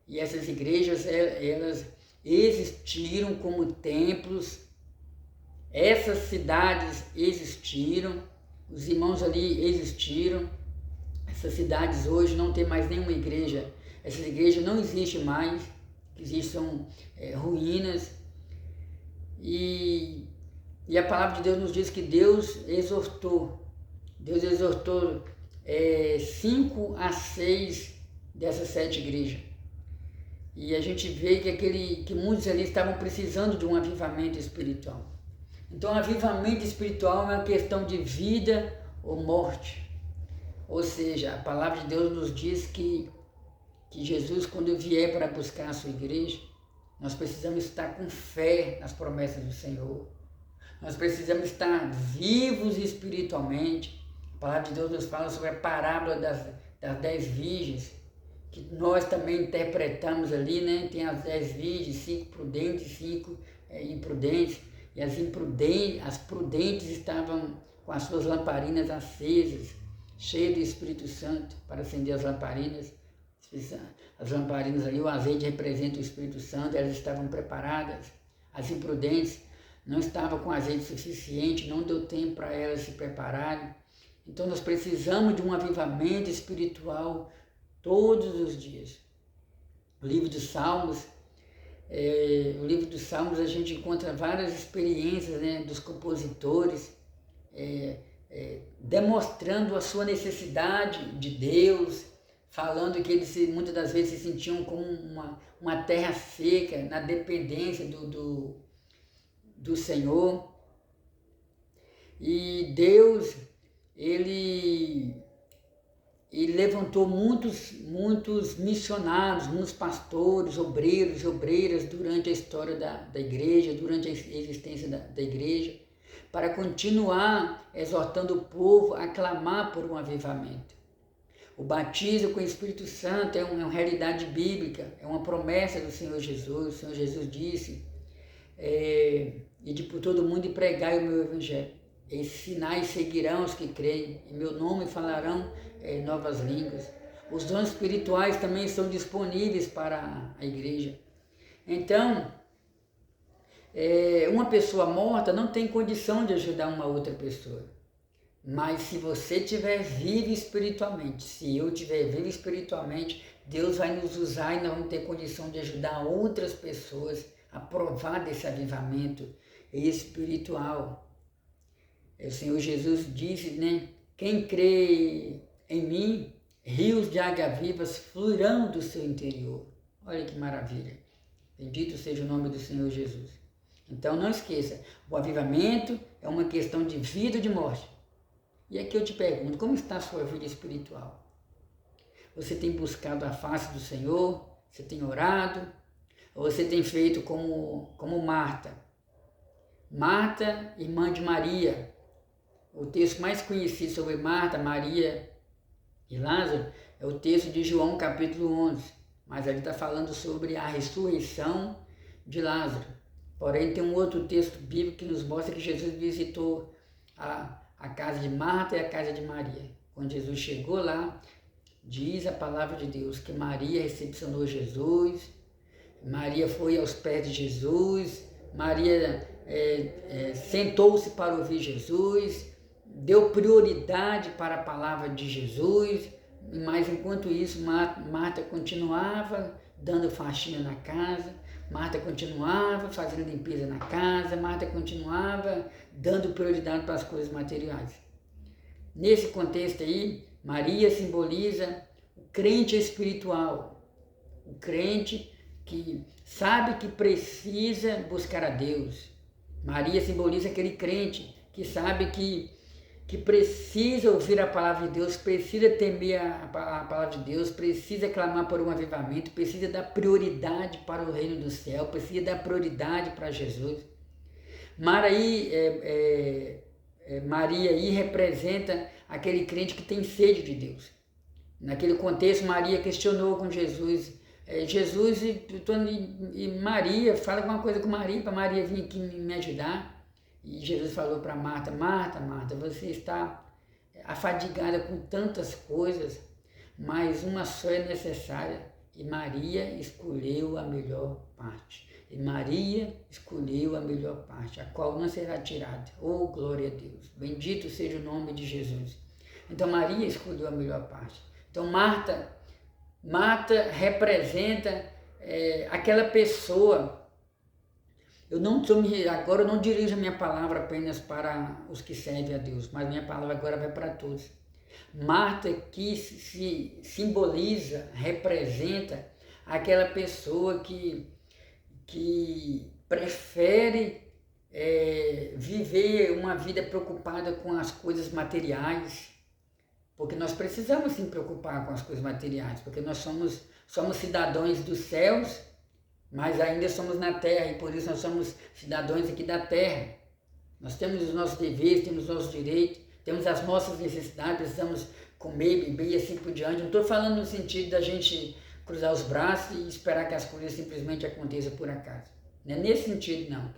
Speaker 1: E essas igrejas, elas existiram como templos, essas cidades existiram, os irmãos ali existiram. Essas cidades hoje não tem mais nenhuma igreja, essas igrejas não existem mais, existem ruínas. E a palavra de Deus nos diz que Deus exortou 5 a 6 dessas 7 igrejas. E a gente vê que muitos ali estavam precisando de um avivamento espiritual. Então, avivamento espiritual é uma questão de vida ou morte. Ou seja, a palavra de Deus nos diz que Jesus, quando vier para buscar a sua igreja, nós precisamos estar com fé nas promessas do Senhor. Nós precisamos estar vivos espiritualmente. A palavra de Deus nos fala sobre a parábola das 10 virgens, que nós também interpretamos ali, né? Tem as 10 virgens, 5 prudentes e 5 imprudentes. E as prudentes estavam com as suas lamparinas acesas, cheias do Espírito Santo para acender as lamparinas. As lamparinas ali, o azeite representa o Espírito Santo, elas estavam preparadas. As imprudentes não estavam com azeite suficiente, não deu tempo para elas se prepararem. Então nós precisamos de um avivamento espiritual todos os dias. O livro dos Salmos, a gente encontra várias experiências, né, dos compositores, demonstrando a sua necessidade de Deus, falando que eles muitas das vezes se sentiam como uma terra seca, na dependência do Senhor. E Deus, ele levantou muitos missionários, muitos pastores, obreiros e obreiras durante a história da igreja, durante a existência da igreja, para continuar exortando o povo a clamar por um avivamento. O batismo com o Espírito Santo é uma realidade bíblica, é uma promessa do Senhor Jesus. O Senhor Jesus disse, ide por todo mundo e pregai o meu evangelho. Esses sinais seguirão os que creem, em meu nome falarão novas línguas. Os dons espirituais também estão disponíveis para a igreja. Então, uma pessoa morta não tem condição de ajudar uma outra pessoa. Mas se você estiver vivo espiritualmente, se eu estiver vivo espiritualmente, Deus vai nos usar e nós vamos ter condição de ajudar outras pessoas a provar desse avivamento espiritual. O Senhor Jesus disse, né? Quem crê em mim, rios de água vivas fluirão do seu interior. Olha que maravilha. Bendito seja o nome do Senhor Jesus. Então não esqueça, o avivamento é uma questão de vida ou de morte. E aqui eu te pergunto, como está a sua vida espiritual? Você tem buscado a face do Senhor? Você tem orado? Ou você tem feito como Marta? Marta, irmã de Maria. O texto mais conhecido sobre Marta, Maria e Lázaro é o texto de João capítulo 11. Mas ali está falando sobre a ressurreição de Lázaro. Porém tem um outro texto bíblico que nos mostra que Jesus visitou a casa de Marta e a casa de Maria. Quando Jesus chegou lá, diz a palavra de Deus que Maria recepcionou Jesus, Maria foi aos pés de Jesus, Maria sentou-se para ouvir Jesus, deu prioridade para a palavra de Jesus, mas enquanto isso Marta continuava dando faxina na casa, Marta continuava fazendo limpeza na casa, Marta continuava dando prioridade para as coisas materiais. Nesse contexto aí, Maria simboliza o crente espiritual, o crente que sabe que precisa buscar a Deus. Maria simboliza aquele crente que sabe que precisa ouvir a palavra de Deus, precisa temer a palavra de Deus, precisa clamar por um avivamento, precisa dar prioridade para o reino do céu, precisa dar prioridade para Jesus. Maria aí representa aquele crente que tem sede de Deus. Naquele contexto, Maria questionou com Jesus, Jesus e Maria, fala alguma coisa com Maria, para Maria vir aqui me ajudar. E Jesus falou para Marta, Marta, Marta, você está afadigada com tantas coisas, mas uma só é necessária, e Maria escolheu a melhor parte. E Maria escolheu a melhor parte, a qual não será tirada. Oh, glória a Deus! Bendito seja o nome de Jesus. Então Maria escolheu a melhor parte. Então Marta representa aquela pessoa. Agora eu não dirijo a minha palavra apenas para os que servem a Deus, mas minha palavra agora vai para todos. Marta que se simboliza, representa aquela pessoa que prefere viver uma vida preocupada com as coisas materiais, porque nós precisamos sim preocupar com as coisas materiais, porque nós somos cidadãos dos céus, mas ainda somos na terra, e por isso nós somos cidadãos aqui da terra. Nós temos os nossos deveres, temos os nossos direitos, temos as nossas necessidades, precisamos comer, beber e assim por diante. Não estou falando no sentido da gente cruzar os braços e esperar que as coisas simplesmente aconteçam por acaso. Não é nesse sentido, não.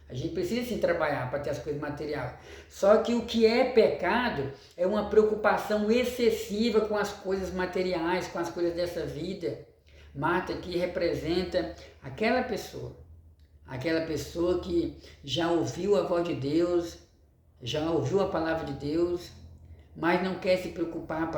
Speaker 1: A gente precisa sim trabalhar para ter as coisas materiais. Só que o que é pecado é uma preocupação excessiva com as coisas materiais, com as coisas dessa vida. Marta aqui representa aquela pessoa que já ouviu a voz de Deus, já ouviu a palavra de Deus, mas não quer se preocupar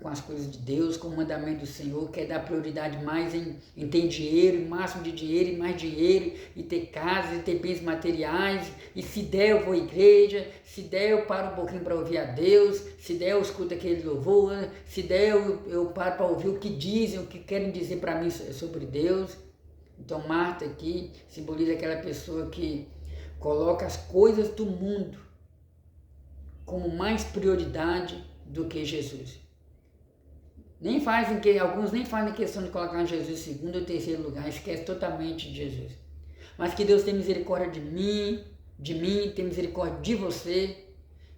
Speaker 1: com as coisas de Deus, com o mandamento do Senhor, quer dar prioridade mais em ter dinheiro, máximo de dinheiro e mais dinheiro, e ter casas, e ter bens materiais, e se der eu vou à igreja, se der eu paro um pouquinho para ouvir a Deus, se der eu escuto aquele louvor, se der eu paro para ouvir o que dizem, o que querem dizer para mim sobre Deus. Então Marta aqui simboliza aquela pessoa que coloca as coisas do mundo como mais prioridade do que Jesus. Alguns nem fazem questão de colocar Jesus em segundo ou terceiro lugar, esquece totalmente de Jesus. Mas que Deus tenha misericórdia de mim, tenha misericórdia de você,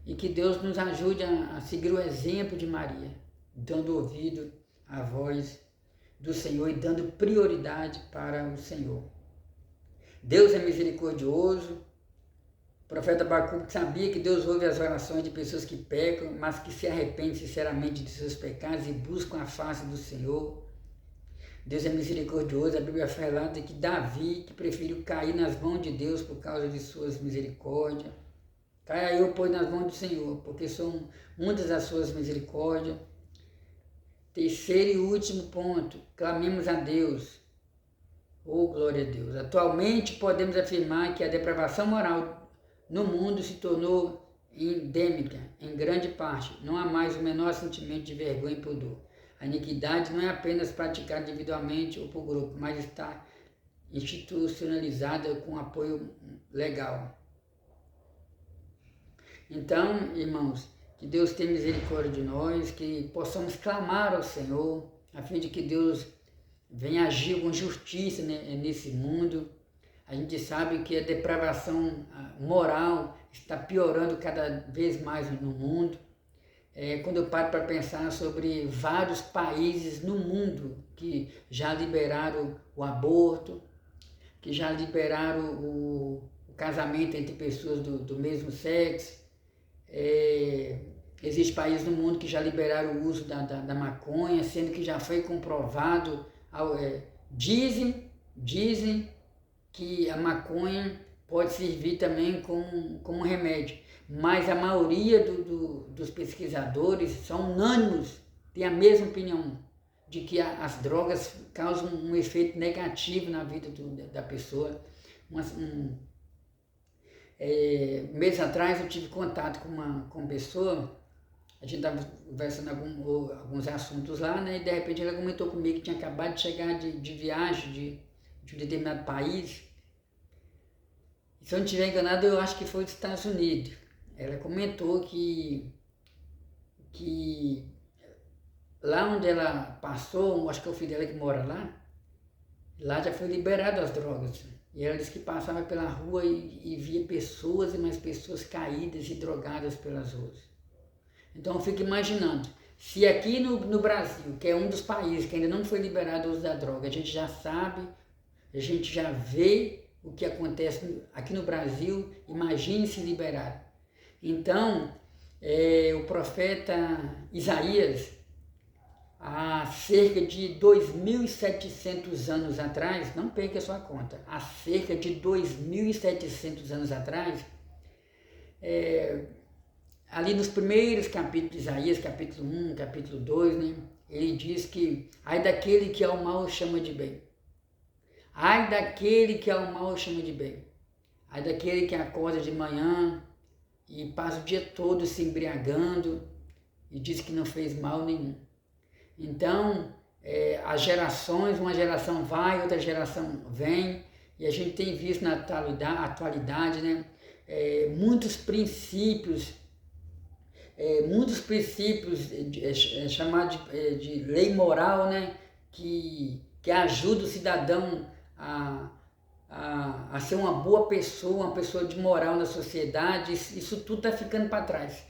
Speaker 1: e que Deus nos ajude a seguir o exemplo de Maria, dando ouvido à voz do Senhor e dando prioridade para o Senhor. Deus é misericordioso. O profeta Abacuque sabia que Deus ouve as orações de pessoas que pecam, mas que se arrependem sinceramente de seus pecados e buscam a face do Senhor. Deus é misericordioso. A Bíblia fala que Davi, que preferiu cair nas mãos de Deus por causa de suas misericórdias. Caia eu, pois, nas mãos do Senhor, porque são muitas as suas misericórdias. Terceiro e último ponto, clamemos a Deus. Oh, glória a Deus. Atualmente podemos afirmar que a depravação moral no mundo se tornou endêmica, em grande parte. Não há mais o menor sentimento de vergonha e pudor. A iniquidade não é apenas praticada individualmente ou por grupo, mas está institucionalizada com apoio legal. Então, irmãos, que Deus tenha misericórdia de nós, que possamos clamar ao Senhor, a fim de que Deus venha agir com justiça nesse mundo. A gente sabe que a depravação moral está piorando cada vez mais no mundo. Quando eu paro para pensar sobre vários países no mundo que já liberaram o aborto, que já liberaram o casamento entre pessoas do mesmo sexo, existem países no mundo que já liberaram o uso da maconha, sendo que já foi comprovado, dizem que a maconha pode servir também como remédio, mas a maioria dos pesquisadores são unânimes, têm a mesma opinião, de que as drogas causam um efeito negativo na vida da pessoa. Mês atrás eu tive contato com uma pessoa, a gente estava conversando alguns assuntos lá, né, e de repente ela comentou comigo que tinha acabado de chegar de viagem de um determinado país. Se eu não estiver enganado, eu acho que foi dos Estados Unidos. Ela comentou que lá onde ela passou, acho que é o filho dela que mora lá já foi liberado as drogas. E ela disse que passava pela rua e via pessoas e mais pessoas caídas e drogadas pelas ruas. Então eu fico imaginando, se aqui no Brasil, que é um dos países que ainda não foi liberado o uso da droga, a gente já sabe, a gente já vê o que acontece aqui no Brasil, imagine se liberar. Então, o profeta Isaías, há cerca de 2.700 anos atrás, não perca a sua conta, há cerca de 2.700 anos atrás, ali nos primeiros capítulos de Isaías, capítulo 1, capítulo 2, né, ele diz que ai daquele que ao mal chama de bem, ai daquele que ao mal chama de bem, ai daquele que acorda de manhã e passa o dia todo se embriagando e diz que não fez mal nenhum. Então, as gerações, uma geração vai, outra geração vem, e a gente tem visto na atualidade, né, muitos princípios chamados de lei moral, né, que ajuda o cidadão a ser uma boa pessoa, uma pessoa de moral na sociedade. Isso tudo está ficando para trás.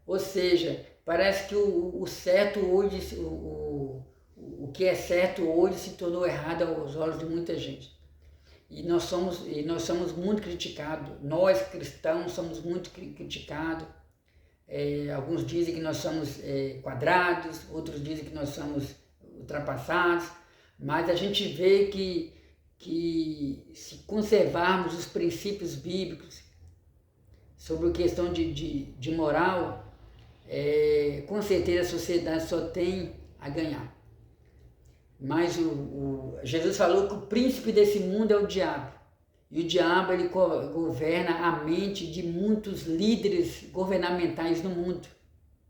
Speaker 1: Ou seja, parece que o certo hoje, o que é certo hoje se tornou errado aos olhos de muita gente. E nós somos muito criticados, nós cristãos somos muito criticados. Alguns dizem que nós somos quadrados, outros dizem que nós somos ultrapassados, mas a gente vê que se conservarmos os princípios bíblicos sobre a questão de moral, com certeza a sociedade só tem a ganhar. Mas Jesus falou que o príncipe desse mundo é o diabo. E o diabo ele governa a mente de muitos líderes governamentais no mundo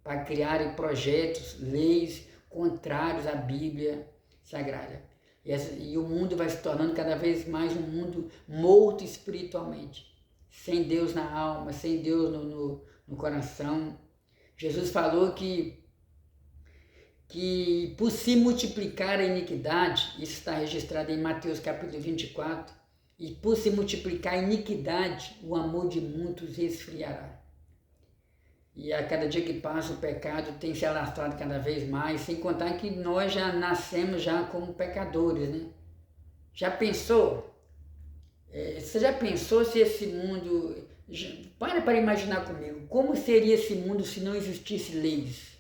Speaker 1: para criarem projetos, leis contrários à Bíblia Sagrada. E o mundo vai se tornando cada vez mais um mundo morto espiritualmente, sem Deus na alma, sem Deus no coração. Jesus falou que por se multiplicar a iniquidade, isso está registrado em Mateus capítulo 24, e por se multiplicar a iniquidade, o amor de muitos esfriará. E a cada dia que passa o pecado tem se alastrado cada vez mais, sem contar que nós já nascemos já como pecadores, né? Já pensou? Você já pensou se esse mundo... Para imaginar comigo, como seria esse mundo se não existisse leis?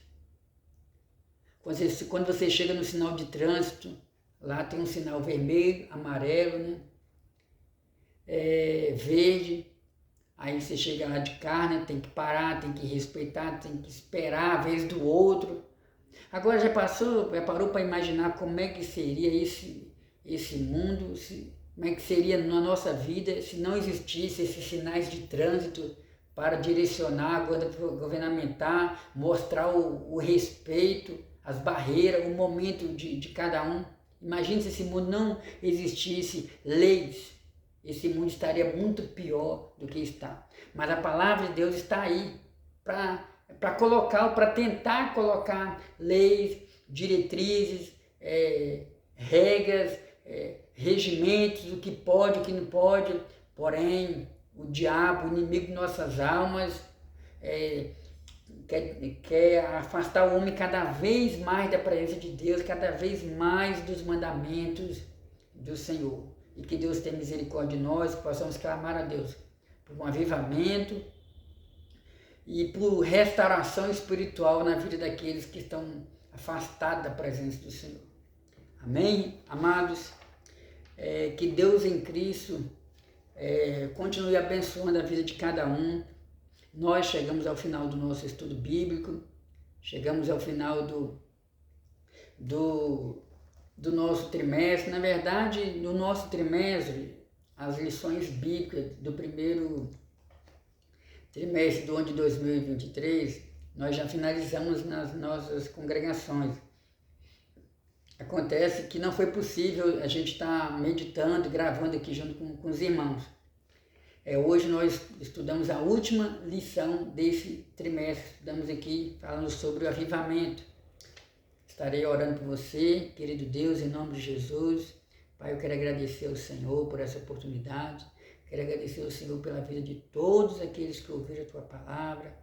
Speaker 1: Quando você chega no sinal de trânsito, lá tem um sinal vermelho, amarelo, né? Verde, aí você chega lá de carro, né? Tem que parar, tem que respeitar, tem que esperar a vez do outro. Agora já parou para imaginar como é que seria esse mundo, como é que seria na nossa vida se não existisse esses sinais de trânsito para direcionar, governamentar, mostrar o respeito, as barreiras, o momento de cada um. Imagine se esse mundo não existisse leis. Esse mundo estaria muito pior do que está. Mas a palavra de Deus está aí para tentar colocar leis, diretrizes, regras, regimentos, o que pode, o que não pode. Porém, o diabo, o inimigo de nossas almas, quer afastar o homem cada vez mais da presença de Deus, cada vez mais dos mandamentos do Senhor. E que Deus tenha misericórdia de nós, que possamos clamar a Deus por um avivamento e por restauração espiritual na vida daqueles que estão afastados da presença do Senhor. Amém, amados? Que Deus em Cristo continue abençoando a vida de cada um. Nós chegamos ao final do nosso estudo bíblico, chegamos ao final do nosso trimestre. Na verdade, no nosso trimestre, as lições bíblicas do primeiro trimestre do ano de 2023, nós já finalizamos nas nossas congregações. Acontece que não foi possível a gente estar meditando, gravando aqui junto com os irmãos. Hoje nós estudamos a última lição desse trimestre, estudamos aqui falando sobre o avivamento. Estarei orando por você, querido Deus, em nome de Jesus. Pai, eu quero agradecer ao Senhor por essa oportunidade. Quero agradecer ao Senhor pela vida de todos aqueles que ouviram a Tua palavra.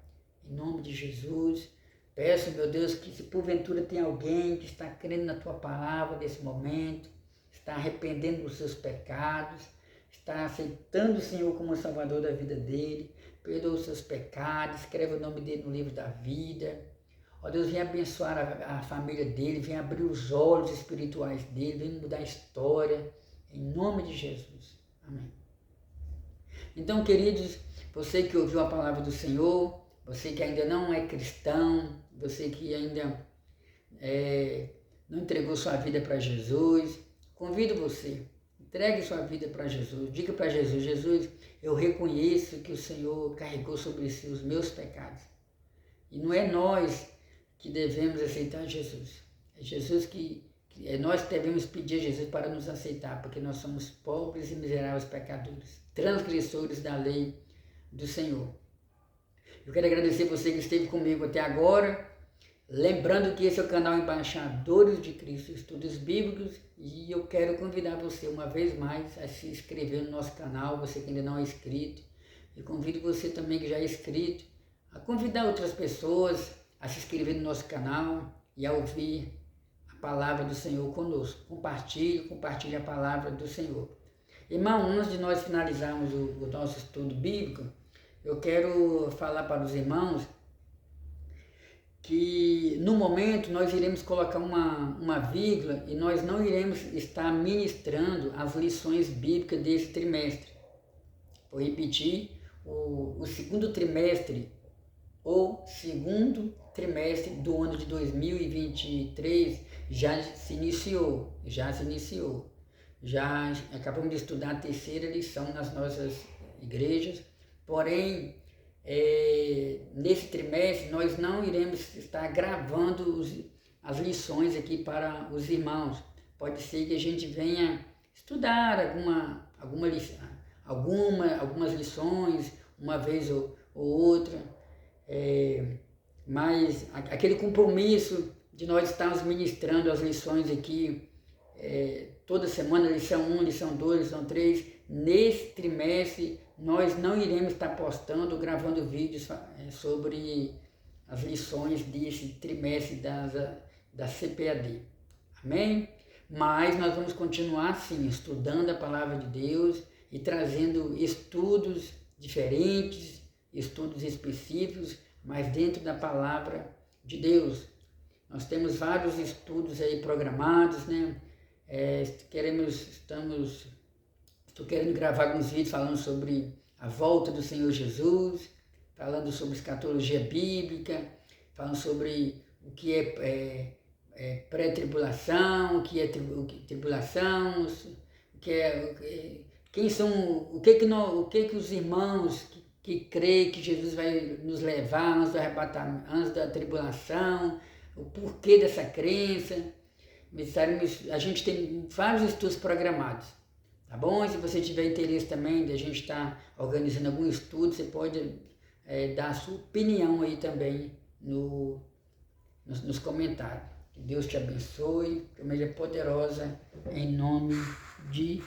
Speaker 1: Em nome de Jesus. Peço, meu Deus, que se porventura tem alguém que está crendo na Tua palavra nesse momento, está arrependendo dos seus pecados, está aceitando o Senhor como Salvador da vida dele. perdoa os seus pecados, escreve o nome dele no livro da vida. Ó Deus, vem abençoar a família dele, vem abrir os olhos espirituais dele, vem mudar a história, em nome de Jesus. Amém. Então, queridos, você que ouviu a palavra do Senhor, você que ainda não é cristão, você que ainda não entregou sua vida para Jesus, convido você, entregue sua vida para Jesus, diga para Jesus, Jesus, eu reconheço que o Senhor carregou sobre si os meus pecados. E não é nós que devemos aceitar Jesus, é Jesus nós que devemos pedir a Jesus para nos aceitar, porque nós somos pobres e miseráveis pecadores, transgressores da lei do Senhor. Eu quero agradecer você que esteve comigo até agora, lembrando que esse é o canal Embaixadores de Cristo, Estudos Bíblicos, e eu quero convidar você uma vez mais a se inscrever no nosso canal, você que ainda não é inscrito, e convido você também que já é inscrito, a convidar outras pessoas a se inscrever no nosso canal e a ouvir a palavra do Senhor conosco. Compartilhe a palavra do Senhor. Irmão, antes de nós finalizarmos o nosso estudo bíblico, eu quero falar para os irmãos que no momento nós iremos colocar uma vírgula e nós não iremos estar ministrando as lições bíblicas desse trimestre. Vou repetir, o segundo trimestre do ano de 2023 já se iniciou. Já acabamos de estudar a terceira lição nas nossas igrejas, porém, nesse trimestre nós não iremos estar gravando as lições aqui para os irmãos. Pode ser que a gente venha estudar algumas lições, uma vez ou outra, mas aquele compromisso de nós estarmos ministrando as lições aqui toda semana, lição 1, lição 2, lição 3, nesse trimestre nós não iremos estar postando, gravando vídeos sobre as lições desse trimestre da CPAD. Amém? Mas nós vamos continuar sim, estudando a palavra de Deus e trazendo estudos diferentes, estudos específicos, mas dentro da palavra de Deus. Nós temos vários estudos aí programados, né? Estou querendo gravar alguns vídeos falando sobre a volta do Senhor Jesus, falando sobre escatologia bíblica, falando sobre o que é pré-tribulação, o que é tribulação, o que os irmãos que creem que Jesus vai nos levar antes do arrebatamento, antes da tribulação, o porquê dessa crença. A gente tem vários estudos programados, tá bom? E se você tiver interesse também de a gente estar organizando algum estudo, você pode dar a sua opinião aí também nos comentários. Que Deus te abençoe, que a Maria poderosa, em nome de